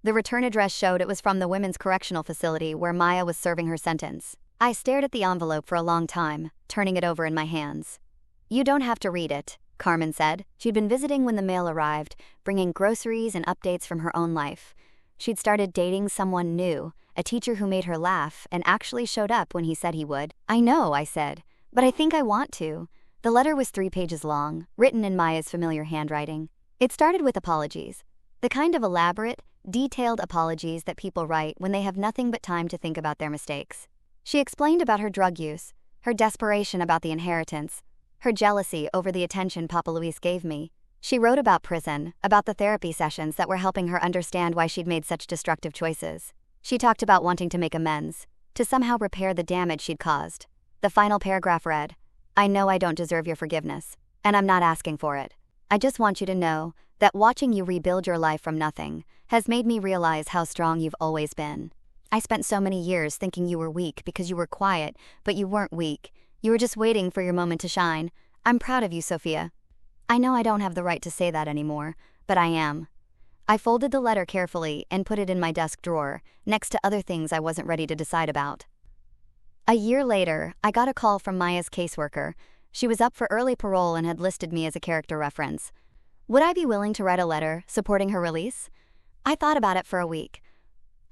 The return address showed it was from the women's correctional facility where Maya was serving her sentence. I stared at the envelope for a long time, turning it over in my hands. "You don't have to read it," Carmen said. She'd been visiting when the mail arrived, bringing groceries and updates from her own life. She'd started dating someone new, a teacher who made her laugh and actually showed up when he said he would. "I know," I said, "but I think I want to." The letter was 3 pages long, written in Maya's familiar handwriting. It started with apologies, the kind of elaborate, detailed apologies that people write when they have nothing but time to think about their mistakes. She explained about her drug use, her desperation about the inheritance, her jealousy over the attention Papa Luis gave me. She wrote about prison, about the therapy sessions that were helping her understand why she'd made such destructive choices. She talked about wanting to make amends, to somehow repair the damage she'd caused. The final paragraph read, I know I don't deserve your forgiveness, and I'm not asking for it. I just want you to know that watching you rebuild your life from nothing has made me realize how strong you've always been. I spent so many years thinking you were weak because you were quiet, but you weren't weak. You were just waiting for your moment to shine. I'm proud of you, Sophia. I know I don't have the right to say that anymore, but I am. I folded the letter carefully and put it in my desk drawer, next to other things I wasn't ready to decide about. A year later, I got a call from Maya's caseworker. She was up for early parole and had listed me as a character reference. Would I be willing to write a letter supporting her release? I thought about it for a week.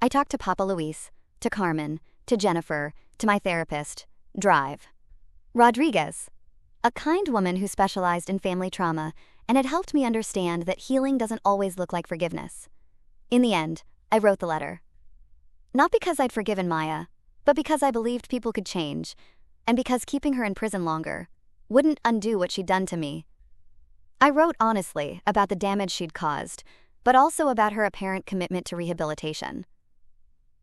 I talked to Papa Luis, to Carmen, to Jennifer, to my therapist, Drive. Rodriguez, a kind woman who specialized in family trauma and had helped me understand that healing doesn't always look like forgiveness. In the end, I wrote the letter. Not because I'd forgiven Maya, but because I believed people could change, and because keeping her in prison longer wouldn't undo what she'd done to me. I wrote honestly about the damage she'd caused, but also about her apparent commitment to rehabilitation.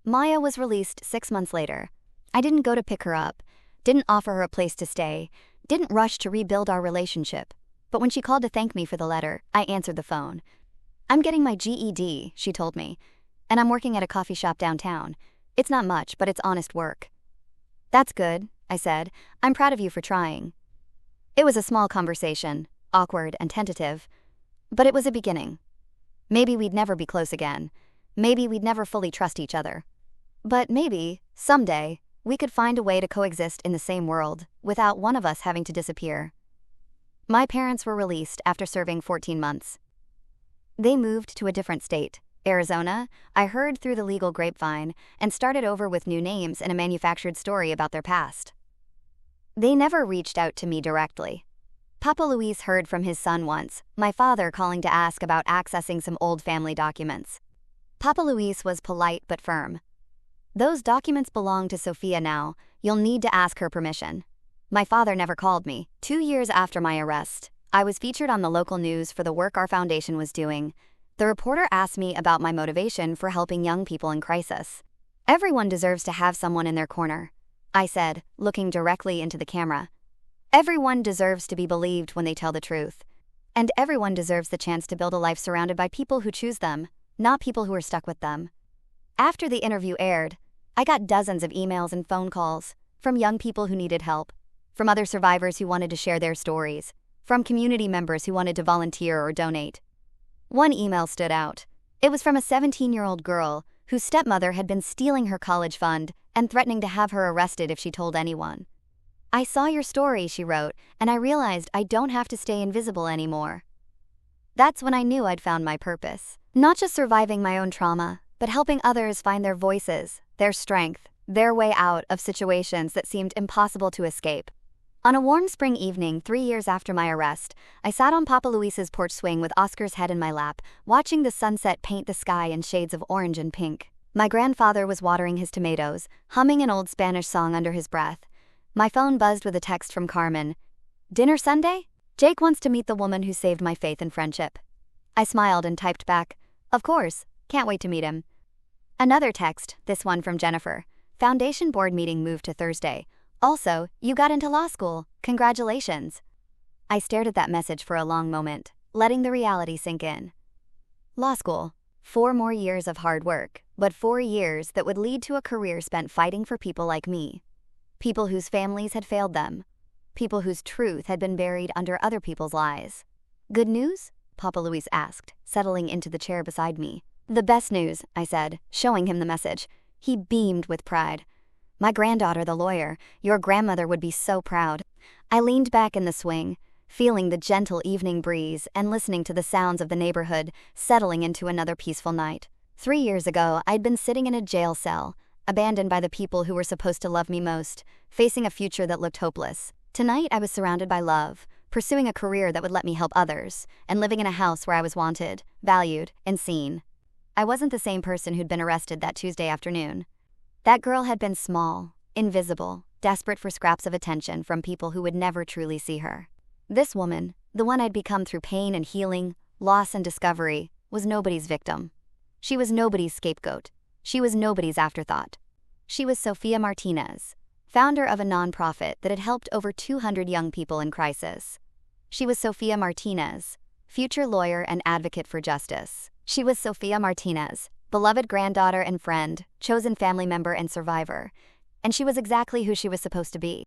Maya was released 6 months later. I didn't go to pick her up, didn't offer her a place to stay, didn't rush to rebuild our relationship. But when she called to thank me for the letter, I answered the phone. I'm getting my GED, she told me, and I'm working at a coffee shop downtown. It's not much, but it's honest work. That's good, I said. I'm proud of you for trying. It was a small conversation, awkward and tentative, but it was a beginning. Maybe we'd never be close again. Maybe we'd never fully trust each other. But maybe, someday, we could find a way to coexist in the same world without one of us having to disappear. My parents were released after serving 14 months. They moved to a different state, Arizona, I heard through the legal grapevine, and started over with new names and a manufactured story about their past. They never reached out to me directly. Papa Luis heard from his son once, my father calling to ask about accessing some old family documents. Papa Luis was polite but firm. Those documents belong to Sophia now. You'll need to ask her permission. My father never called me. 2 years after my arrest, I was featured on the local news for the work our foundation was doing. The reporter asked me about my motivation for helping young people in crisis. Everyone deserves to have someone in their corner, I said, looking directly into the camera. Everyone deserves to be believed when they tell the truth. And everyone deserves the chance to build a life surrounded by people who choose them, not people who are stuck with them. After the interview aired, I got dozens of emails and phone calls from young people who needed help, from other survivors who wanted to share their stories, from community members who wanted to volunteer or donate. One email stood out. It was from a 17-year-old girl whose stepmother had been stealing her college fund and threatening to have her arrested if she told anyone. I saw your story, she wrote, and I realized I don't have to stay invisible anymore. That's when I knew I'd found my purpose. Not just surviving my own trauma, but helping others find their voices, their strength, their way out of situations that seemed impossible to escape. On a warm spring evening 3 years after my arrest, I sat on Papa Luis's porch swing with Oscar's head in my lap, watching the sunset paint the sky in shades of orange and pink. My grandfather was watering his tomatoes, humming an old Spanish song under his breath. My phone buzzed with a text from Carmen. Dinner Sunday? Jake wants to meet the woman who saved my faith and friendship. I smiled and typed back, of course, can't wait to meet him. Another text, this one from Jennifer. Foundation board meeting moved to Thursday. Also, you got into law school. Congratulations. I stared at that message for a long moment, letting the reality sink in. Law school. 4 more years of hard work, but 4 years that would lead to a career spent fighting for people like me. People whose families had failed them. People whose truth had been buried under other people's lies. Good news? Papa Luis asked, settling into the chair beside me. The best news, I said, showing him the message. He beamed with pride. My granddaughter, the lawyer, your grandmother would be so proud. I leaned back in the swing, feeling the gentle evening breeze and listening to the sounds of the neighborhood settling into another peaceful night. 3 years ago, I'd been sitting in a jail cell, abandoned by the people who were supposed to love me most, facing a future that looked hopeless. Tonight, I was surrounded by love, pursuing a career that would let me help others, and living in a house where I was wanted, valued, and seen. I wasn't the same person who'd been arrested that Tuesday afternoon. That girl had been small, invisible, desperate for scraps of attention from people who would never truly see her. This woman, the one I'd become through pain and healing, loss and discovery, was nobody's victim. She was nobody's scapegoat. She was nobody's afterthought. She was Sophia Martinez, founder of a nonprofit that had helped over 200 young people in crisis. She was Sofia Martinez, future lawyer and advocate for justice. She was Sofia Martinez, beloved granddaughter and friend, chosen family member and survivor. And she was exactly who she was supposed to be.